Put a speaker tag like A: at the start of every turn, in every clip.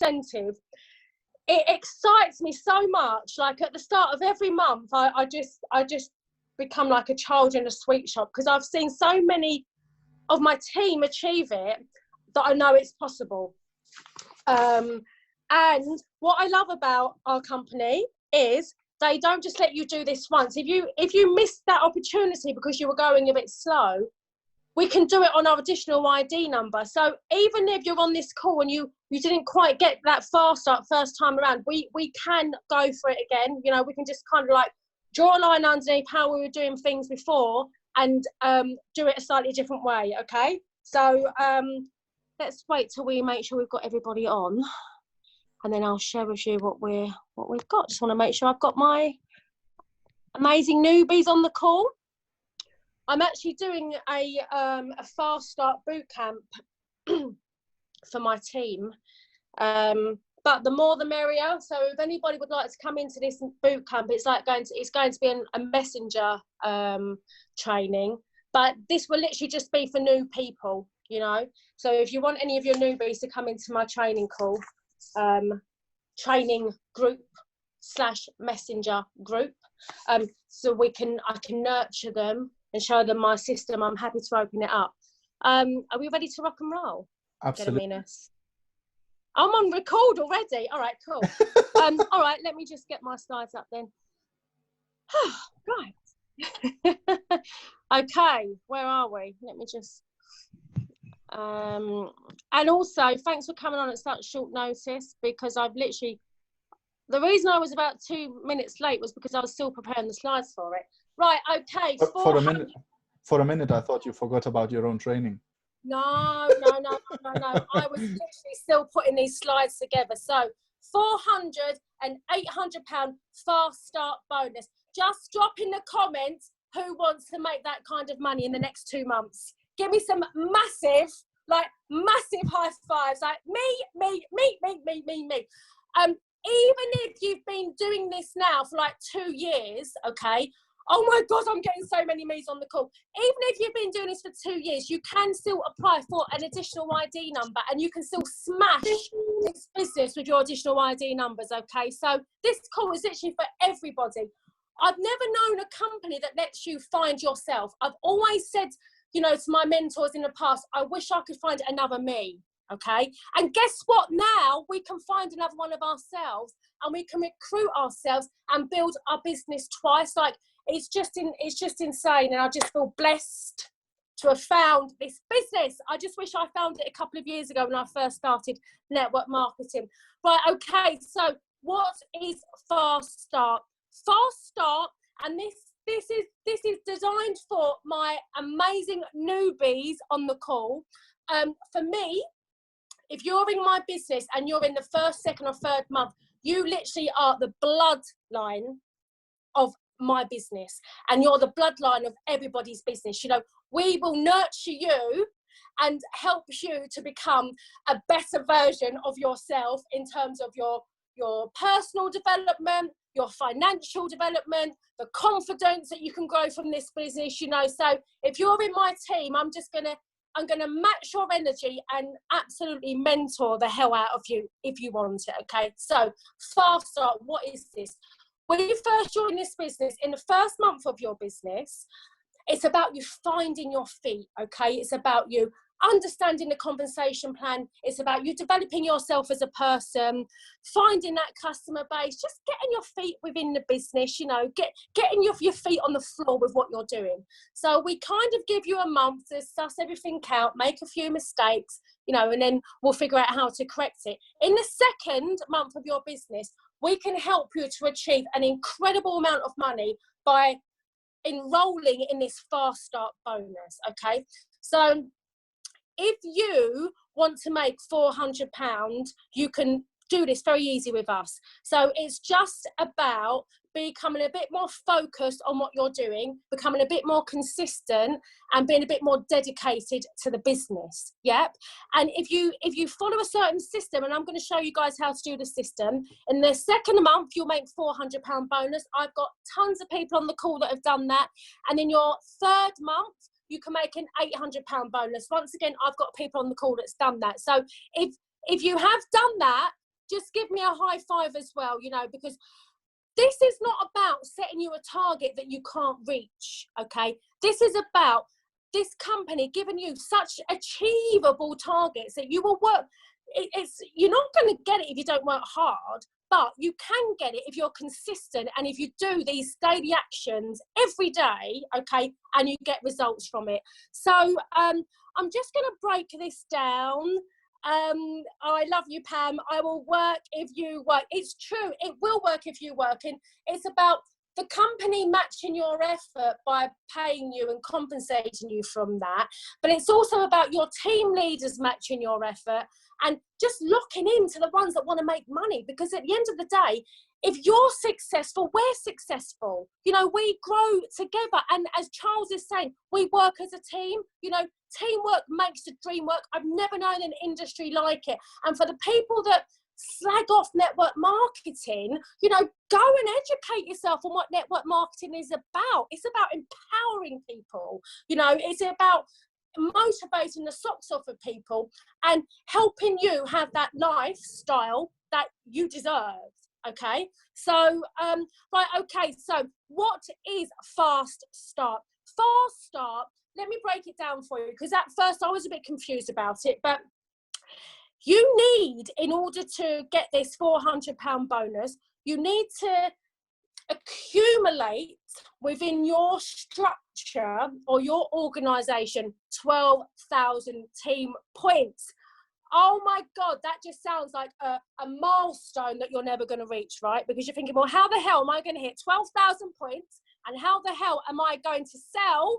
A: incentive, it excites me so much. Like at the start of every month, I just become like a child in a sweet shop, because I've seen so many of my team achieve it that I know it's possible. And what I love about our company is they don't just let you do this once. If you missed that opportunity because you were going a bit slow, we can do it on our additional ID number. So even if you're on this call and you didn't quite get that fast start first time around, we can go for it again. You know, we can just kind of like draw a line underneath how we were doing things before and do it a slightly different way, okay? So let's wait till we make sure we've got everybody on, and then I'll share with you what we've got. Just want to make sure I've got my amazing newbies on the call. I'm actually doing a fast start boot camp for my team, but the more the merrier. So if anybody would like to come into this boot camp, it's going to be a messenger training, but this will literally just be for new people, you know. So if you want any of your newbies to come into my training call, training group / messenger group, so I can nurture them and show them my system, I'm happy to open it up. Are we ready to rock and roll?
B: Absolutely.
A: Gediminas? I'm on record already. All right, cool. All right, let me just get my slides up then. Right. Okay, where are we? Let me just... and also, thanks for coming on at such short notice, because I've literally... The reason I was about 2 minutes late was because I was still preparing the slides for it. Right, okay.
B: For a minute, I thought you forgot about your own training.
A: No. I was literally still putting these slides together. So 400 and 800 pound fast start bonus. Just drop in the comments who wants to make that kind of money in the next 2 months. Give me some massive high fives. Like me. Even if you've been doing this now for like 2 years, okay? Oh my God, I'm getting so many me's on the call. Even if you've been doing this for 2 years, you can still apply for an additional ID number, and you can still smash this business with your additional ID numbers, okay? So this call is literally for everybody. I've never known a company that lets you find yourself. I've always said, you know, to my mentors in the past, I wish I could find another me. Okay, and guess what? Now we can find another one of ourselves, and we can recruit ourselves and build our business twice. Like it's just insane, and I just feel blessed to have found this business. I just wish I found it a couple of years ago when I first started network marketing. Right, okay, so what is Fast Start? Fast Start, and this is designed for my amazing newbies on the call. For me, if you're in my business and you're in the first, second or third month, you literally are the bloodline of my business, and you're the bloodline of everybody's business. You know, we will nurture you and help you to become a better version of yourself in terms of your personal development, your financial development, the confidence that you can grow from this business, you know. So if you're in my team, I'm going to match your energy and absolutely mentor the hell out of you if you want it, okay? So, Fast Start, what is this? When you first join this business, in the first month of your business, it's about you finding your feet, okay? It's about you understanding the compensation plan. It's about you developing yourself as a person, finding that customer base, just getting your feet within the business, you know, getting your feet on the floor with what you're doing. So we kind of give you a month to suss everything out, make a few mistakes, you know, and then we'll figure out how to correct it. In the second month of your business, we can help you to achieve an incredible amount of money by enrolling in this Fast Start bonus, okay? So if you want to make £400, you can do this very easy with us. So it's just about becoming a bit more focused on what you're doing, becoming a bit more consistent, and being a bit more dedicated to the business. Yep. And if you follow a certain system, and I'm going to show you guys how to do the system, in the second month you'll make £400 bonus. I've got tons of people on the call that have done that. And in your third month, you can make an £800 bonus. Once again, I've got people on the call that's done that. So if you have done that, just give me a high five as well, you know, because this is not about setting you a target that you can't reach, okay? This is about this company giving you such achievable targets that you will work. You're not going to get it if you don't work hard, but you can get it if you're consistent and if you do these daily actions every day, okay, and you get results from it. So I'm just going to break this down. I love you, Pam. I will work if you work. It's true, it will work if you work. And it's about the company matching your effort by paying you and compensating you from that. But it's also about your team leaders matching your effort and just locking into the ones that want to make money. Because at the end of the day, if you're successful, we're successful. You know, we grow together. And as Charles is saying, we work as a team. You know, teamwork makes the dream work. I've never known an industry like it. And for the people that slag off network marketing, you know, go and educate yourself on what network marketing is about. It's about empowering people. You know, it's about motivating the socks off of people and helping you have that lifestyle that you deserve. Okay, so right, okay, so what is fast start? Fast start, let me break it down for you, because at first I was a bit confused about it, but you need, in order to get this £400 bonus, you need to accumulate within your structure or your organisation 12,000 team points. Oh my God, that just sounds like a milestone that you're never going to reach, right? Because you're thinking, well, how the hell am I going to hit 12,000 points? And how the hell am I going to sell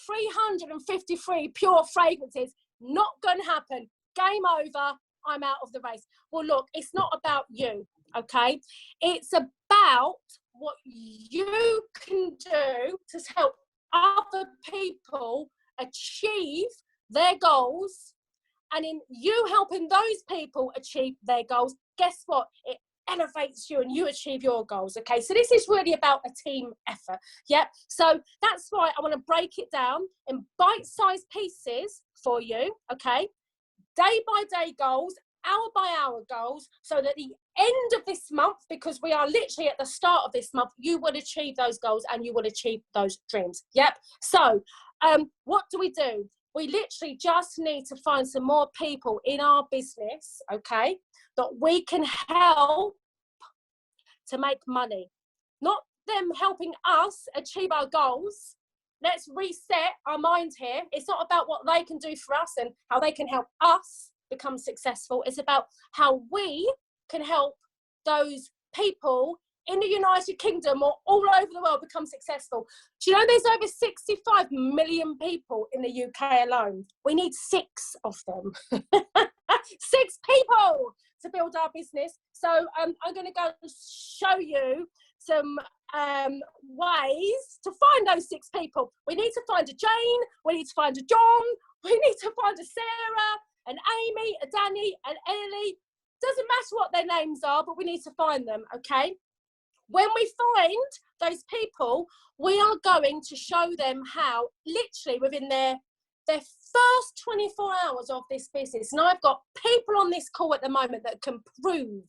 A: 353 pure fragrances? Not going to happen. Game over. I'm out of the race. Well, look, it's not about you, okay? It's about what you can do to help other people achieve their goals. And in you helping those people achieve their goals, guess what? It elevates you and you achieve your goals, okay? So this is really about a team effort, yeah? So that's why I want to break it down in bite-sized pieces for you, okay? Day-by-day goals, hour-by-hour goals, so that at the end of this month, because we are literally at the start of this month, you will achieve those goals and you will achieve those dreams, yep? So what do? We literally just need to find some more people in our business, okay, that we can help to make money. Not them helping us achieve our goals. Let's reset our mind here. It's not about what they can do for us and how they can help us become successful. It's about how we can help those people in the United Kingdom or all over the world become successful. Do you know there's over 65 million people in the UK alone? We need 6 of them. 6 people to build our business. So I'm going to go and show you some ways to find those 6 people. We need to find a Jane, we need to find a John, we need to find a Sarah, an Amy, a Danny, an Ellie. Doesn't matter what their names are, but we need to find them, okay? When we find those people, we are going to show them how, literally within their first 24 hours of this business, and I've got people on this call at the moment that can prove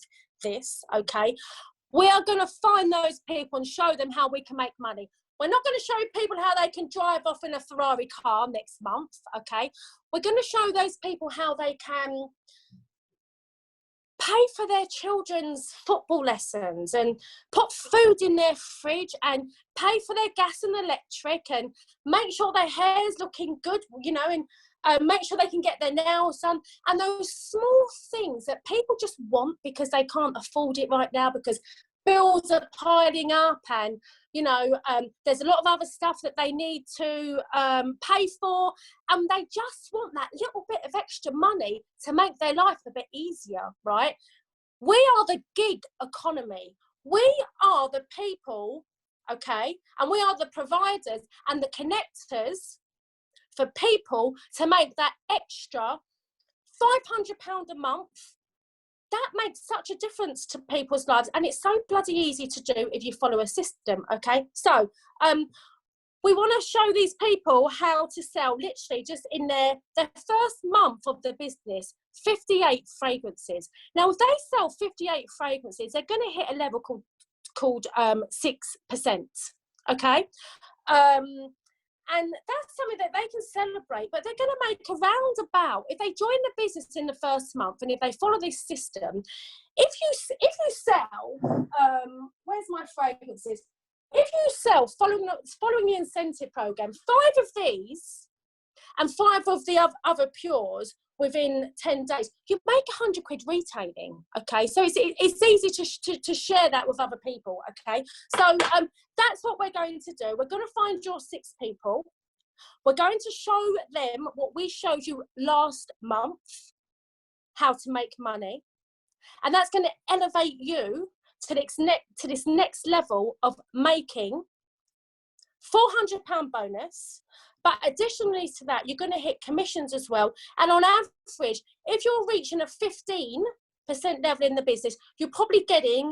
A: this, okay? We are going to find those people and show them how we can make money. We're not going to show people how they can drive off in a Ferrari car next month, okay? We're going to show those people how they can pay for their children's football lessons and put food in their fridge and pay for their gas and electric and make sure their hair's looking good, you know, and make sure they can get their nails done. And those small things that people just want because they can't afford it right now because bills are piling up and, you know, there's a lot of other stuff that they need to pay for, and they just want that little bit of extra money to make their life a bit easier, right? We are the gig economy. We are the people, okay, and we are the providers and the connectors for people to make that extra £500 a month. That makes such a difference to people's lives, and it's so bloody easy to do if you follow a system, okay? So we want to show these people how to sell, literally just in their first month of the business, 58 fragrances. Now, if they sell 58 fragrances, they're going to hit a level called 6%, okay? And that's something that they can celebrate, but they're going to make around about, if they join the business in the first month and if they follow this system, if you sell, where's my fragrances? If you sell following the incentive program, 5 of these and 5 of the other pures within 10 days, you make 100 quid retailing, okay? So it's easy to share that with other people, okay? So that's what we're going to do. We're going to find your 6 people. We're going to show them what we showed you last month, how to make money. And that's going to elevate you to this next level of making £400 bonus. But additionally to that, you're going to hit commissions as well. And on average, if you're reaching a 15% level in the business, you're probably getting,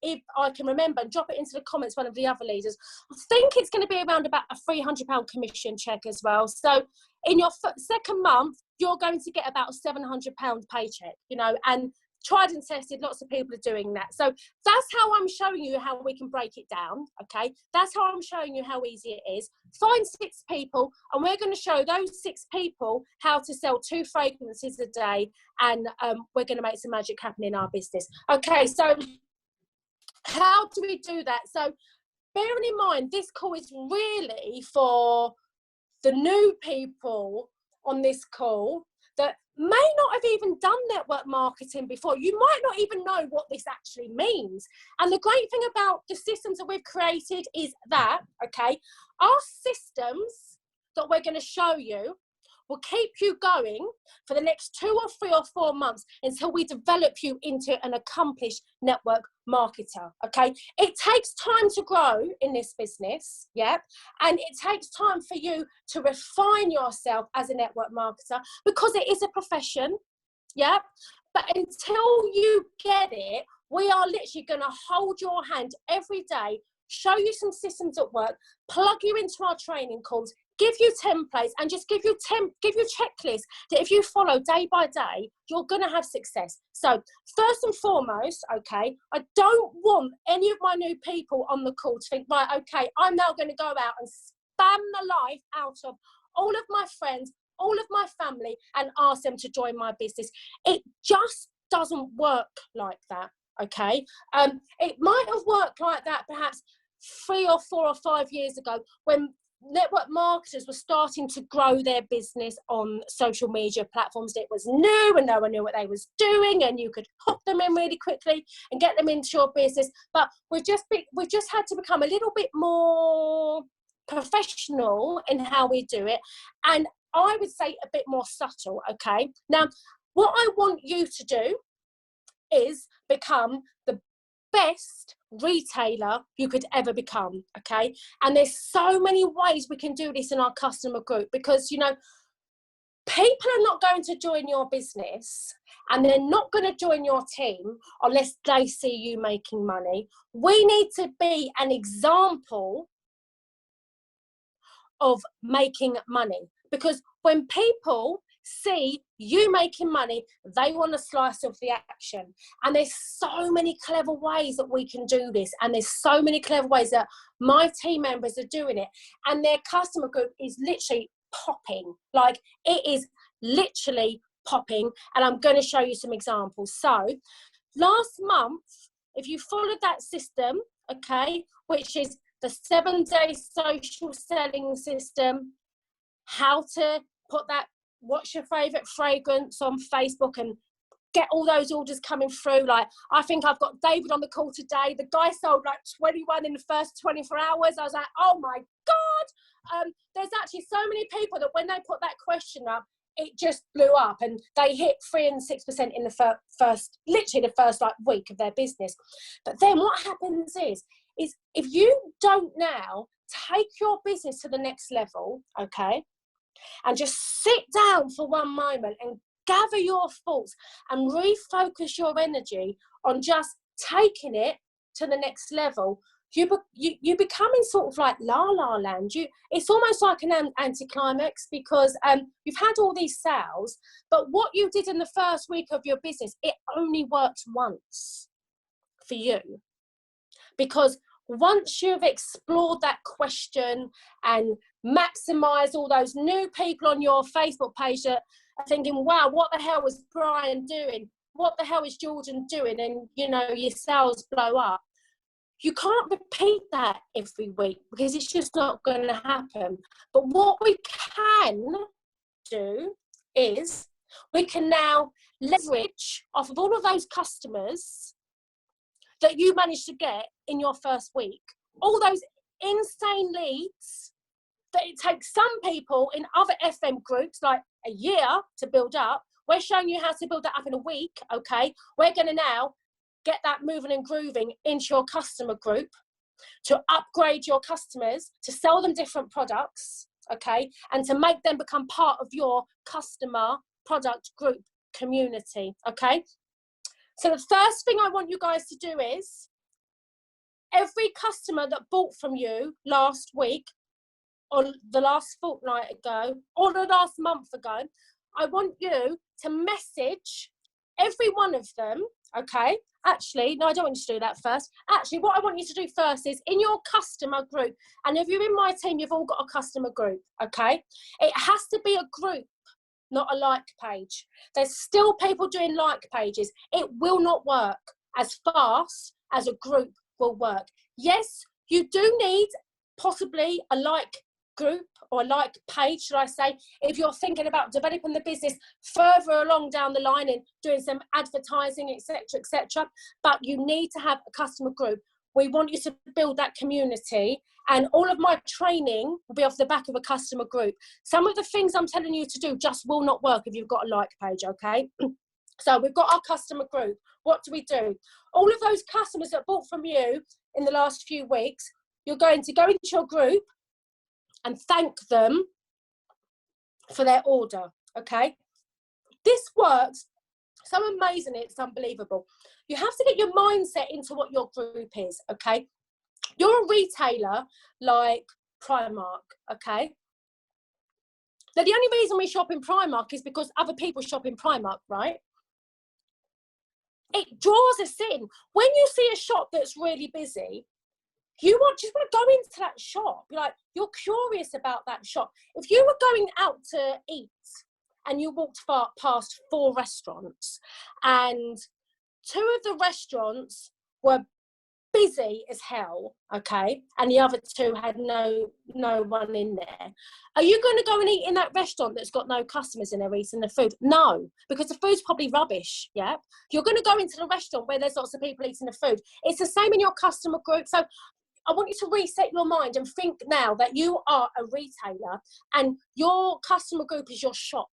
A: if I can remember, and drop it into the comments, one of the other leaders, I think it's going to be around about a £300 commission check as well. So in your second month, you're going to get about a £700 paycheck, you know, and tried and tested, lots of people are doing that. So that's how I'm showing you how we can break it down, okay? That's how I'm showing you how easy it is. Find 6 people, and we're going to show those 6 people how to sell 2 fragrances a day, and we're going to make some magic happen in our business. Okay, so how do we do that? So bearing in mind, this call is really for the new people on this call that may not have even done network marketing before. You might not even know what this actually means. And the great thing about the systems that we've created is that, okay, our systems that we're going to show you will keep you going for the next 2 or 3 or 4 months until we develop you into an accomplished network marketer, okay? It takes time to grow in this business, yeah? And it takes time for you to refine yourself as a network marketer because it is a profession, yeah? But until you get it, we are literally going to hold your hand every day, show you some systems at work, plug you into our training calls, give you templates, and just give you checklists that if you follow day by day, you're going to have success. So first and foremost, okay, I don't want any of my new people on the call to think, right, okay, I'm now going to go out and spam the life out of all of my friends, all of my family, and ask them to join my business. It just doesn't work like that, okay? It might have worked like that perhaps 3 or 4 or 5 years ago when network marketers were starting to grow their business on social media platforms. It was new and no one knew what they was doing, and you could hook them in really quickly and get them into your business. But we've just had to become a little bit more professional in how we do it, and I would say a bit more subtle, okay? Now, what I want you to do is become the best retailer you could ever become, okay? And there's so many ways we can do this in our customer group, because, you know, people are not going to join your business and they're not going to join your team unless they see you making money. We need to be an example of making money, because when people see you making money, they want a slice of the action. And there's so many clever ways that we can do this, and there's so many clever ways that my team members are doing it, and their customer group is literally popping. Like, it is literally popping, and I'm going to show you some examples. So last month, if you followed that system, okay, which is the 7-day social selling system, how to put that what's your favorite fragrance on Facebook and get all those orders coming through. Like, I think I've got David on the call today. The guy sold like 21 in the first 24 hours. I was like, oh my God. There's actually so many people that when they put that question up, it just blew up, and they hit 3 and 6% in the first like week of their business. But then what happens is if you don't now take your business to the next level, okay, and just sit down for one moment and gather your thoughts and refocus your energy on just taking it to the next level, you're becoming sort of like la la land. It's almost like an anticlimax, because you've had all these sales, but what you did in the first week of your business, it only works once for you. Because once you've explored that question and maximize all those new people on your Facebook page that are thinking, wow, what the hell was Brian doing? What the hell is Jordan doing? And, you know, your sales blow up. You can't repeat that every week, because it's just not going to happen. But what we can do is we can now leverage off of all of those customers that you managed to get in your first week. All those insane leads that it takes some people in other FM groups like a year to build up. We're showing you how to build that up in a week, okay? We're going to now get that moving and grooving into your customer group, to upgrade your customers, to sell them different products, okay? And to make them become part of your customer product group community, okay? So the first thing I want you guys to do is, every customer that bought from you last week, or the last fortnight ago, or the last month ago, I want you to message every one of them, okay? Actually, no, I don't want you to do that first. Actually, what I want you to do first is, in your customer group, and if you're in my team, you've all got a customer group, okay? It has to be a group, not a like page. There's still people doing like pages. It will not work as fast as a group will work. Yes, you do need possibly a like group, or a like page, should I say, if you're thinking about developing the business further along down the line and doing some advertising, etc., etc. But you need to have a customer group. We want you to build that community, and all of my training will be off the back of a customer group. Some of the things I'm telling you to do just will not work if you've got a like page, okay? So we've got our customer group. What do we do? All of those customers that bought from you in the last few weeks, you're going to go into your group and thank them for their order, okay? This works so amazing, it's unbelievable. You have to get your mindset into what your group is, okay? You're a retailer like Primark, okay? Now, the only reason we shop in Primark is because other people shop in Primark, right? It draws us in. When you see a shop that's really busy, you just want to go into that shop. You're curious about that shop. If you were going out to eat and you walked past 4 restaurants, and 2 of the restaurants were busy as hell, okay, and the other 2 had no one in there, are you going to go and eat in that restaurant that's got no customers in there eating the food? No, because the food's probably rubbish. Yeah, you're going to go into the restaurant where there's lots of people eating the food. It's the same in your customer group. So I want you to reset your mind and think now that you are a retailer and your customer group is your shop,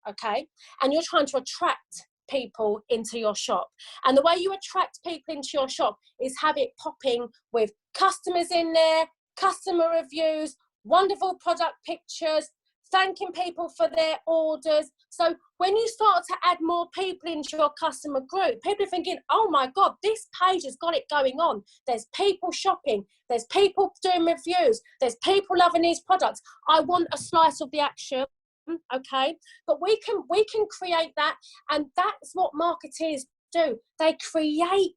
A: okay? And you're trying to attract people into your shop. And the way you attract people into your shop is have it popping with customers in there, customer reviews, wonderful product pictures, thanking people for their orders. So when you start to add more people into your customer group, people are thinking, oh my God, this page has got it going on. There's people shopping. There's people doing reviews. There's people loving these products. I want a slice of the action. Okay, but we can create that, and that's what marketers do. They create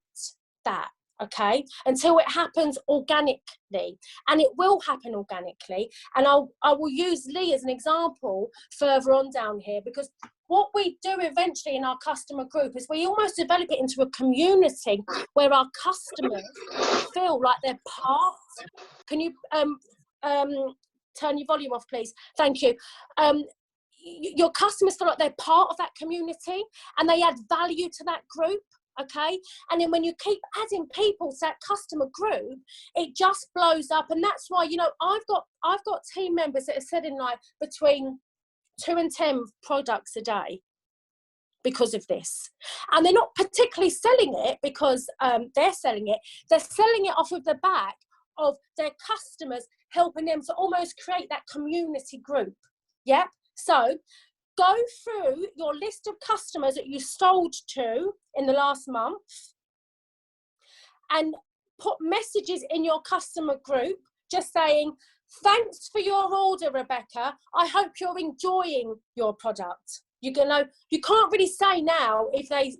A: that, okay, until it happens organically, and it will happen organically. And I will use Lee as an example further on down here, because what we do eventually in our customer group is we almost develop it into a community where our customers feel like they're part. Can you turn your volume off, please? Thank you. Your customers feel like they're part of that community, and they add value to that group, okay? And then when you keep adding people to that customer group, it just blows up. And that's why, you know, I've got team members that are selling like between 2 and 10 products a day because of this. And they're not particularly selling it because they're selling it off of the back of their customers helping them to almost create that community group. Yeah. So go through your list of customers that you sold to in the last month, and put messages in your customer group just saying, thanks for your order, Rebecca. I hope you're enjoying your product. You can't really say now if they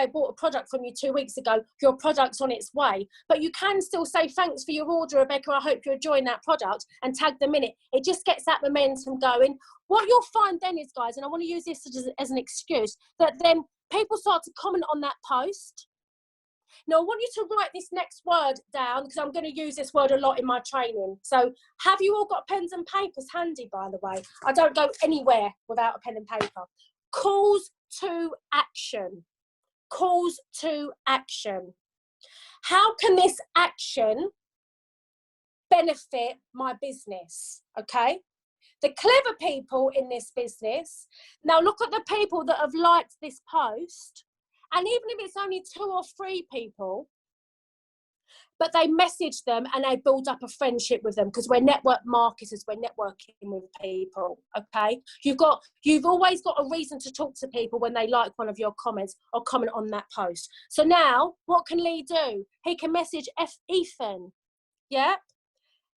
A: bought a product from you 2 weeks ago, your product's on its way. But you can still say, thanks for your order, Rebecca. I hope you're enjoying that product, and tag them in it. It just gets that momentum going. What you'll find then is, guys, and I want to use this as an excuse, that then people start to comment on that post. Now, I want you to write this next word down, because I'm going to use this word a lot in my training. So have you all got pens and papers handy, by the way? I don't go anywhere without a pen and paper. Calls to action. Calls to action. How can this action benefit my business? Okay. The clever people in this business, now look at the people that have liked this post. And even if it's only 2 or 3 people, but they message them and they build up a friendship with them, because we're network marketers, we're networking with people, okay? You've always got a reason to talk to people when they like one of your comments or comment on that post. So now, what can Lee do? He can message Ethan, yeah?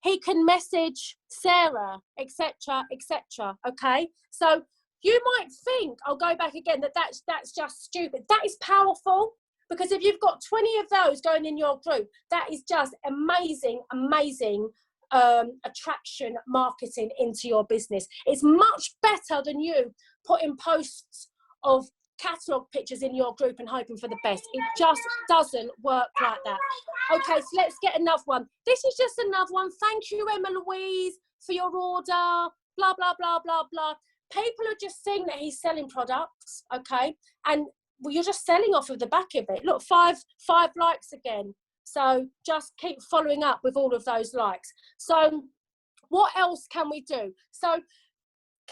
A: He can message Sarah, etc., etc., okay? So you might think, I'll go back again, that's just stupid. That is powerful, because if you've got 20 of those going in your group, that is just amazing, amazing attraction marketing into your business. It's much better than you putting posts of catalogue pictures in your group and hoping for the best. It just doesn't work like that. Okay, so let's get another one. This is just another one. Thank you, Emma Louise, for your order, blah, blah, blah, blah, blah. People are just seeing that he's selling products, okay? And well, you're just selling off of the back of it. Look, five likes again. So just keep following up with all of those likes. So what else can we do? So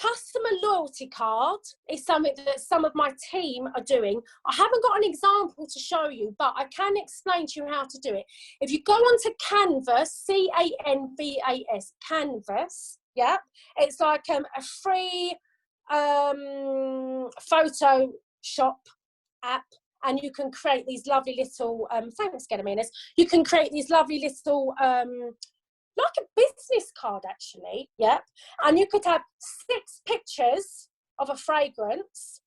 A: customer loyalty card is something that some of my team are doing. I haven't got an example to show you, but I can explain to you how to do it. If you go onto Canvas, C-A-N-V-A-S, Canvas, yeah, it's like a free Photoshop app, and you can create these lovely little, thanks Gediminas, you can create these lovely little, like a business card actually, yeah, and you could have 6 pictures of a fragrance,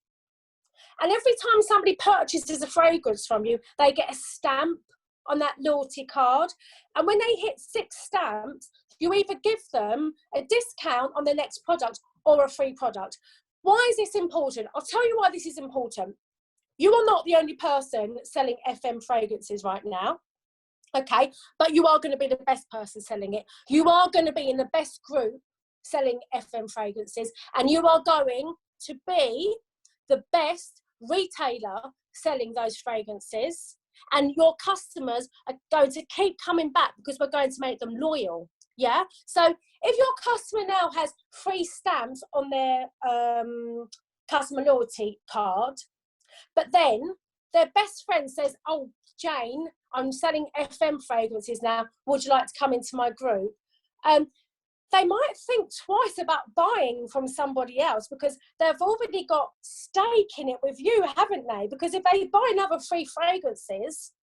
A: and every time somebody purchases a fragrance from you, they get a stamp on that loyalty card, and when they hit 6 stamps, you either give them a discount on the next product or a free product. Why is this important? I'll tell you why this is important. You are not the only person selling FM fragrances right now, okay? But you are going to be the best person selling it. You are going to be in the best group selling FM fragrances, and you are going to be the best retailer selling those fragrances, and your customers are going to keep coming back because we're going to make them loyal. Yeah, so if your customer now has 3 stamps on their customer loyalty card, but then their best friend says, oh, Jane, I'm selling FM fragrances now, would you like to come into my group? They might think twice about buying from somebody else, because they've already got stake in it with you, haven't they? Because if they buy another 3 fragrances,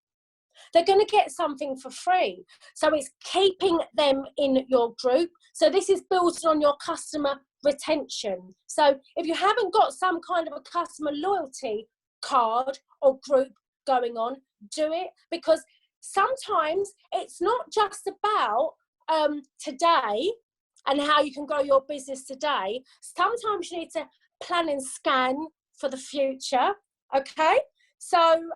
A: they're going to get something for free. So it's keeping them in your group. So this is built on your customer retention. So if you haven't got some kind of a customer loyalty card or group going on, do it, because sometimes it's not just about today and how you can grow your business today. Sometimes you need to plan and scan for the future, okay? So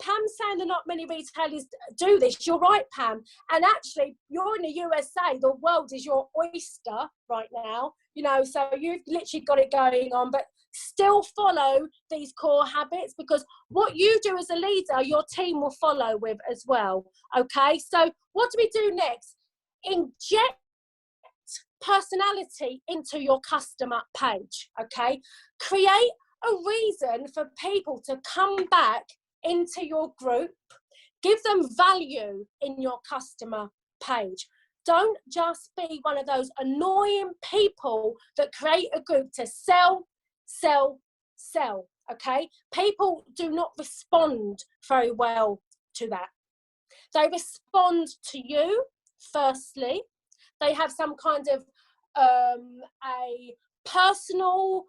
A: Pam's saying that not many retailers do this. You're right, Pam. And actually, you're in the USA. The world is your oyster right now. You know, so you've literally got it going on. But still follow these core habits, because what you do as a leader, your team will follow with as well. Okay, so what do we do next? Inject personality into your customer page. Okay, create a reason for people to come back into your group. Give them value in your customer page. Don't just be one of those annoying people that create a group to sell, okay? People do not respond very well to that. They respond to you, firstly. They have some kind of a personal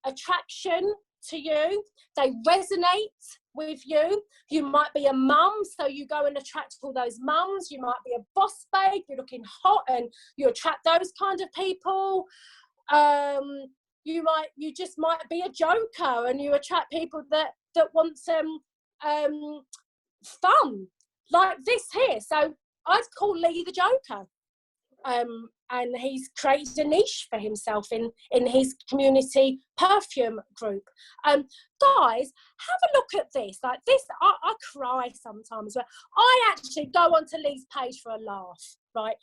A: attraction to you. They resonate with you. You might be a mum, so you go and attract all those mums. You might be a boss babe, you're looking hot and you attract those kind of people. You just might be a joker and you attract people that want some fun, like this here. So I'd call Lee the Joker. And he's created a niche for himself in his community perfume group. Guys, have a look at this. Like this, I cry sometimes. But I actually go onto Lee's page for a laugh, right?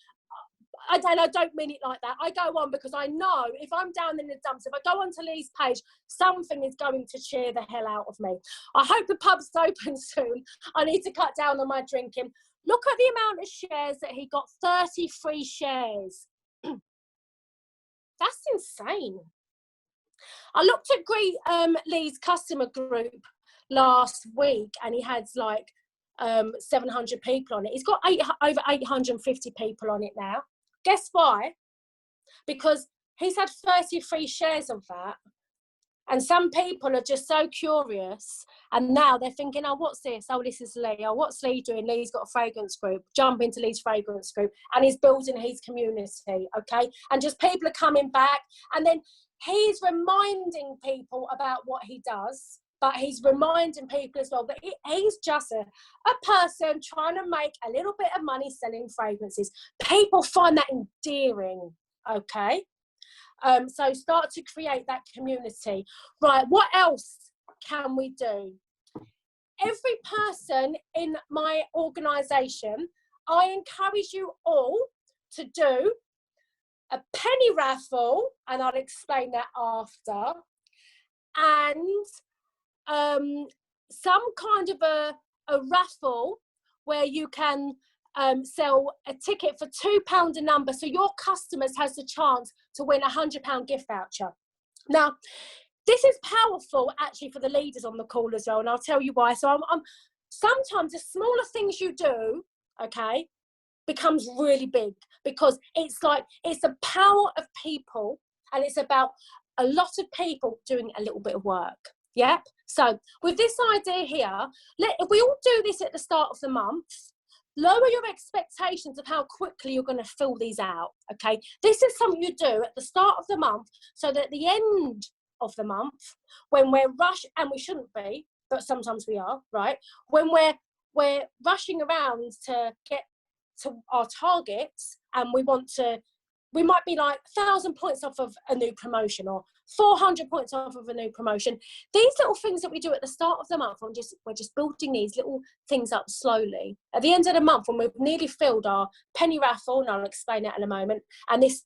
A: I don't mean it like that. I go on because I know if I'm down in the dumps, if I go onto Lee's page, something is going to cheer the hell out of me. I hope the pub's open soon. I need to cut down on my drinking. Look at the amount of shares that he got, 33 shares. That's insane. I looked at Lee's customer group last week and he had like 700 people on it. He's got over 850 people on it now. Guess why? Because he's had 33 shares of that. And some people are just so curious. And now they're thinking, oh, what's this? Oh, this is Lee. Oh, what's Lee doing? Lee's got a fragrance group. Jump into Lee's fragrance group. And he's building his community, okay? And just people are coming back. And then he's reminding people about what he does. But he's reminding people as well that he's just a person trying to make a little bit of money selling fragrances. People find that endearing, okay? So start to create that community. Right, what else can we do? Every person in my organisation, I encourage you all to do a penny raffle, and I'll explain that after, and some kind of a raffle where you can sell a ticket for £2 a number, so your customers has the chance to win a £100 gift voucher. Now, this is powerful actually for the leaders on the call as well, and I'll tell you why. So I'm sometimes the smaller things you do, okay, becomes really big, because it's the power of people, and it's about a lot of people doing a little bit of work. Yep. So with this idea here, if we all do this at the start of the month, lower your expectations of how quickly you're going to fill these out, okay? This is something you do at the start of the month, so that at the end of the month, when we're rushed, and we shouldn't be, but sometimes we are, right? When we're rushing around to get to our targets, and we might be like 1,000 points off of a new promotion, or 400 points off of a new promotion. These little things that we do at the start of the month, we're just building these little things up slowly. At the end of the month, when we've nearly filled our penny raffle, and I'll explain that in a moment, and this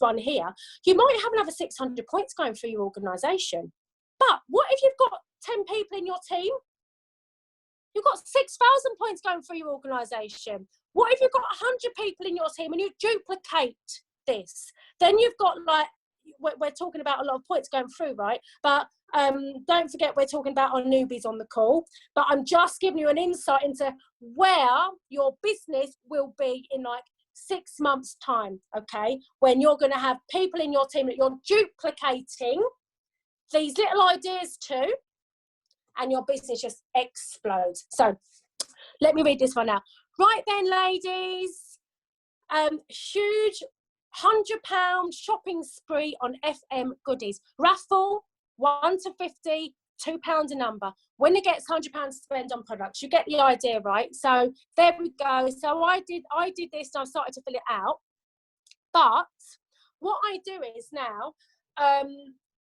A: one here, you might have another 600 points going through your organisation. But what if you've got 10 people in your team? You've got 6,000 points going through your organisation. What if you've got 100 people in your team and you duplicate this? Then you've got, like, we're talking about a lot of points going through, right? But don't forget, we're talking about our newbies on the call. But I'm just giving you an insight into where your business will be in like 6 months' time, okay? When you're going to have people in your team that you're duplicating these little ideas to, and your business just explodes. So let me read this one out. Right then, ladies, huge £100 shopping spree on FM goodies. Raffle, 1 to 50, £2 a number. Winner gets £100 to spend on products. You get the idea, right? So there we go. So I did this, and I started to fill it out. But what I do is now,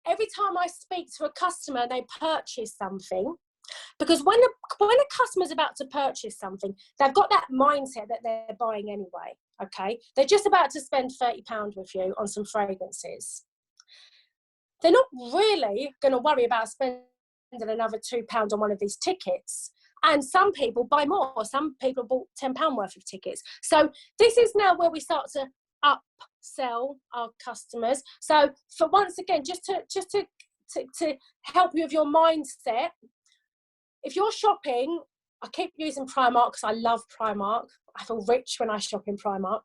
A: every time I speak to a customer and they purchase something, because when a customer's about to purchase something, they've got that mindset that they're buying anyway, okay? They're just about to spend £30 with you on some fragrances. They're not really going to worry about spending another £2 on one of these tickets. And some people buy more. Some people bought £10 worth of tickets. So this is now where we start to upsell our customers. So for once again, just to help you with your mindset, if you're shopping I keep using Primark because I love Primark. I feel rich when I shop in Primark,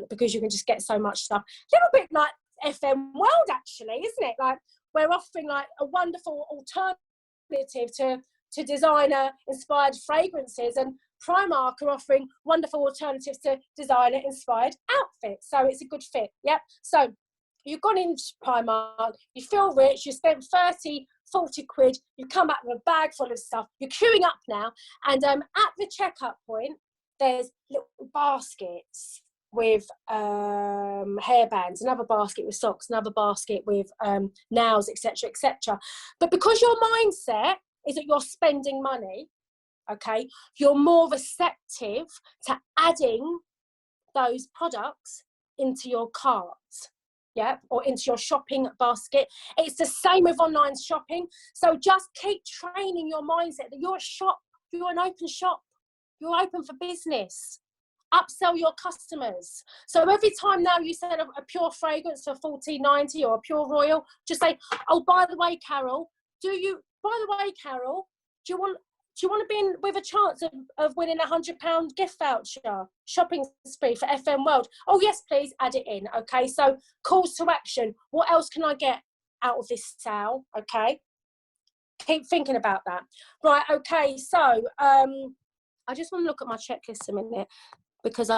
A: because you can just get so much stuff. A little bit like FM World, actually, isn't it? Like, we're offering like a wonderful alternative to designer-inspired fragrances, and Primark are offering wonderful alternatives to designer-inspired outfits. So it's a good fit. Yep. So you've gone into Primark, you feel rich, you spent 30, 40 quid, you come back with a bag full of stuff, you're queuing up now, and at the checkout point, there's little baskets with hairbands, another basket with socks, another basket with nails, etc., etc. But because your mindset is that you're spending money, okay, you're more receptive to adding those products into your cart, yeah, or into your shopping basket. It's the same with online shopping. So just keep training your mindset that you're a shop, you're an open shop, you're open for business. Upsell your customers. So every time now you sell a pure fragrance for $14.90 or a pure royal, just say, oh, by the way, Carol, do you want to be in with a chance of winning £100 gift voucher shopping spree for FM World? Oh yes, please add it in. Okay, so calls to action. What else can I get out of this sale? Okay, keep thinking about that. Right, okay, so I just want to look at my checklist a minute, because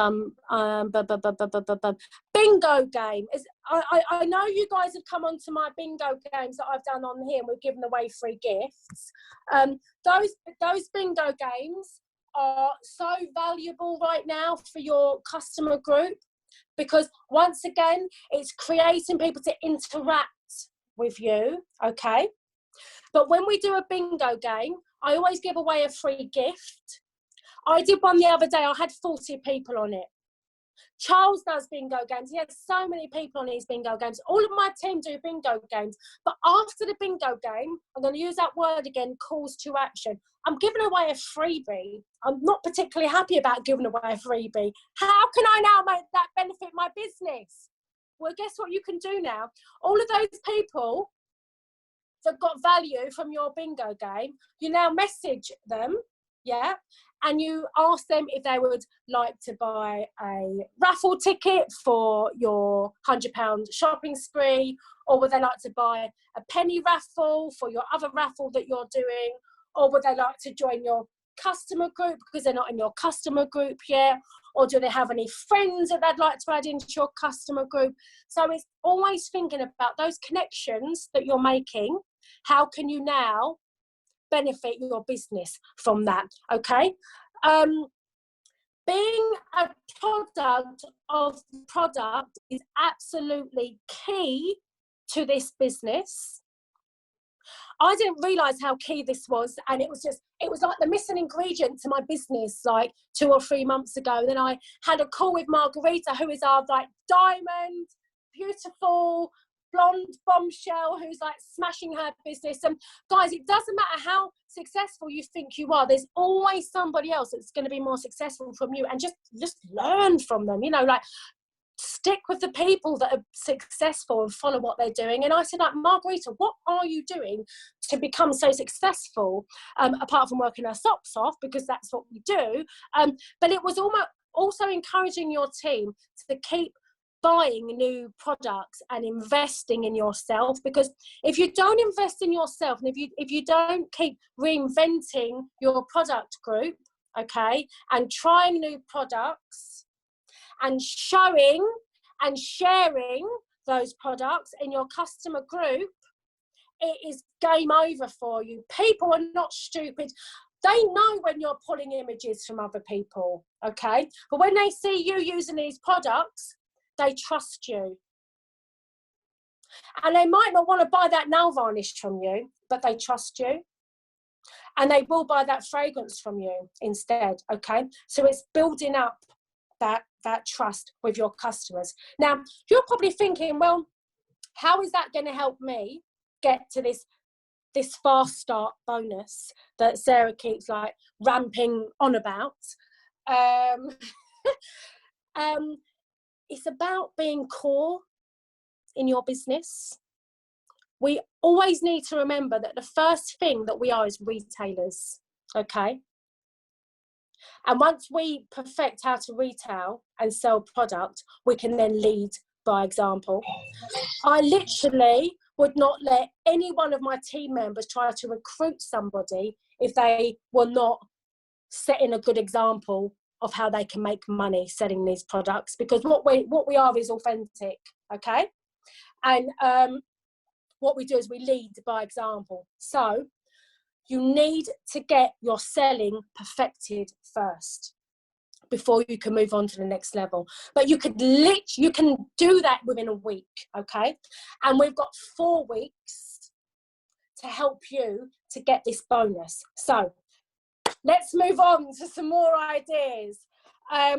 A: bingo game is, I know you guys have come onto my bingo games that I've done on here, and we're giving away free gifts. Those bingo games are so valuable right now for your customer group, because once again, it's creating people to interact with you, okay? But when we do a bingo game, I always give away a free gift. I did one the other day, I had 40 people on it. Charles does bingo games. He has so many people on his bingo games. All of my team do bingo games. But after the bingo game, I'm going to use that word again, calls to action. I'm giving away a freebie. I'm not particularly happy about giving away a freebie. How can I now make that benefit my business? Well, guess what you can do now? All of those people that got value from your bingo game, you now message them, yeah, and you ask them if they would like to buy a raffle ticket for your £100 shopping spree, or would they like to buy a penny raffle for your other raffle that you're doing, or would they like to join your customer group because they're not in your customer group yet, or do they have any friends that they'd like to add into your customer group? So it's always thinking about those connections that you're making. How can you now benefit your business from that? Okay, being a product is absolutely key to this business. I didn't realize how key this was, and it was like the missing ingredient to my business like 2 or 3 months ago. And then I had a call with Margarita, who is our like diamond, beautiful blonde bombshell who's like smashing her business. And guys, it doesn't matter how successful you think you are, there's always somebody else that's going to be more successful from you, and just learn from them, you know, like stick with the people that are successful and follow what they're doing. And I said, like, Margarita, what are you doing to become so successful, apart from working our socks off, because that's what we do, but it was also encouraging your team to keep buying new products and investing in yourself, because if you don't invest in yourself, and if you don't keep reinventing your product group, okay, and trying new products and showing and sharing those products in your customer group, it is game over for you. People are not stupid. They know when you're pulling images from other people, okay, but when they see you using these products, they trust you. And they might not want to buy that nail varnish from you, but they trust you. And they will buy that fragrance from you instead, okay? So it's building up that trust with your customers. Now, you're probably thinking, well, how is that going to help me get to this fast start bonus that Sarah keeps like ramping on about? It's about being core in your business. We always need to remember that the first thing that we are is retailers, okay? And once we perfect how to retail and sell product, we can then lead by example. I literally would not let any one of my team members try to recruit somebody if they were not setting a good example of how they can make money selling these products, because what we are is authentic, okay? And what we do is we lead by example. So you need to get your selling perfected first before you can move on to the next level. But you can do that within a week, okay? And we've got 4 weeks to help you to get this bonus. So let's move on to some more ideas. I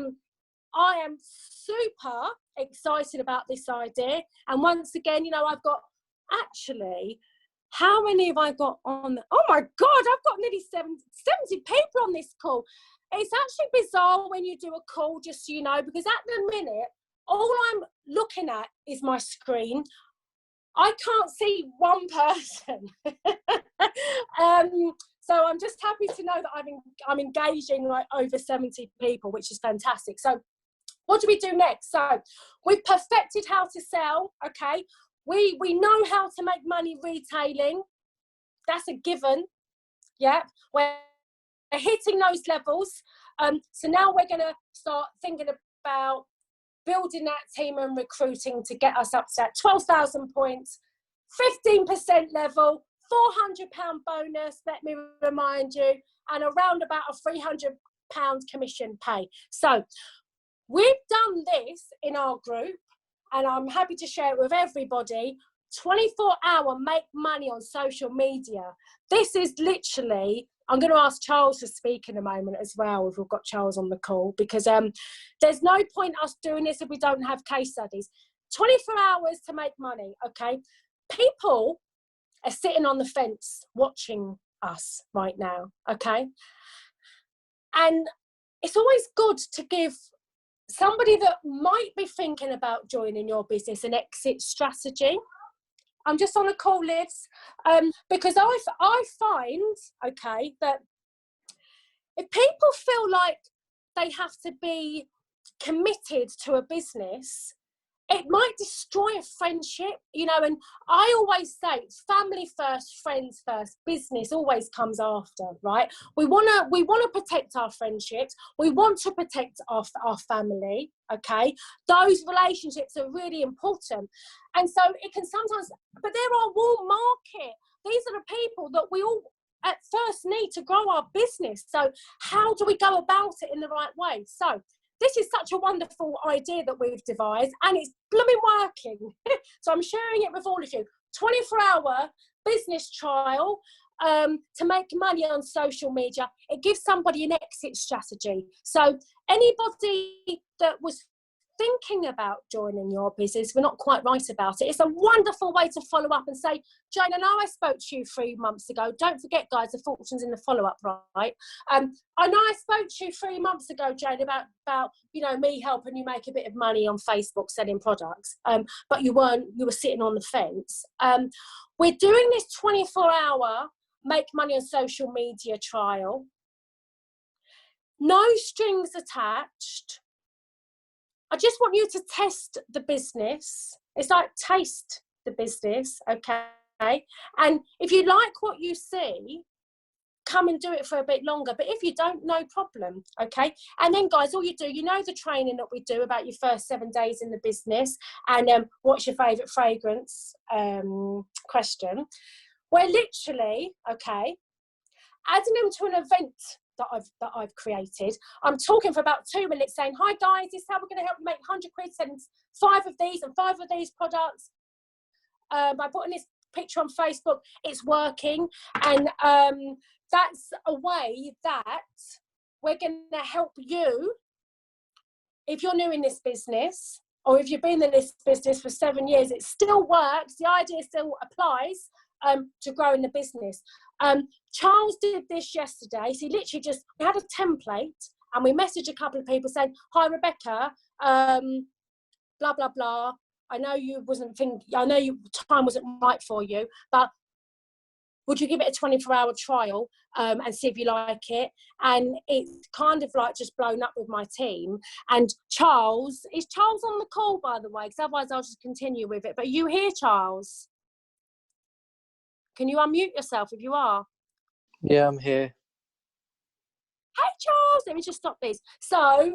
A: am super excited about this idea. And once again, you know, I've got actually, how many have I got on? Oh my God, I've got nearly 70 people on this call. It's actually bizarre when you do a call, just so you know, because at the minute, all I'm looking at is my screen. I can't see one person. So I'm just happy to know that I'm engaging like over 70 people, which is fantastic. So what do we do next? So we've perfected how to sell, okay? We know how to make money retailing. That's a given, yeah? We're hitting those levels. So now we're gonna start thinking about building that team and recruiting to get us up to that 12,000 points, 15% level, £400 bonus, let me remind you, and around about a £300 commission pay. So we've done this in our group, and I'm happy to share it with everybody. 24-hour make money on social media. This is literally, I'm going to ask Charles to speak in a moment as well, if we've got Charles on the call, because there's no point us doing this if we don't have case studies. 24 hours to make money, okay? People are sitting on the fence watching us right now, okay? And it's always good to give somebody that might be thinking about joining your business an exit strategy. I'm just on a call, Liz, because I find, okay, that if people feel like they have to be committed to a business, it might destroy a friendship, you know. And I always say family first, friends first, business always comes after, right? We want to protect our friendships. We want to protect our family, okay? Those relationships are really important. And so it can sometimes, but they're our warm market. These are the people that we all at first need to grow our business. So how do we go about it in the right way? So this is such a wonderful idea that we've devised, and it's blooming working. So I'm sharing it with all of you. 24-hour business trial to make money on social media. It gives somebody an exit strategy. So anybody that was thinking about joining your business, we're not quite right about it, it's a wonderful way to follow up and say, Jane, I know I spoke to you 3 months ago. Don't forget, guys, the fortune's in the follow-up, right? I know I spoke to you 3 months ago, Jane, about you know, me helping you make a bit of money on Facebook selling products, but you were sitting on the fence. We're doing this 24-hour make money on social media trial. No strings attached. I just want you to test the business. It's like taste the business, okay? And if you like what you see, come and do it for a bit longer. But if you don't, no problem, okay? And then, guys, all you do, you know the training that we do about your first 7 days in the business and what's your favourite fragrance question. We're literally, okay, adding them to an event that I've created. I'm talking for about 2 minutes saying, hi guys, this is how we're going to help you make 100 quid, send 5 of these and 5 of these products. By putting this picture on Facebook, it's working. And that's a way that we're going to help you if you're new in this business, or if you've been in this business for 7 years, it still works. The idea still applies to growing the business. Charles did this yesterday. So he literally just, we had a template and we messaged a couple of people saying, hi, Rebecca, blah, blah, blah. I know you time wasn't right for you, but would you give it a 24-hour trial and see if you like it? And it's kind of like just blown up with my team. And Charles, is Charles on the call, by the way? Because otherwise I'll just continue with it. But are you here, Charles? Can you unmute yourself if you are?
C: Yeah, I'm here.
A: Hey, Charles, let me just stop this. So,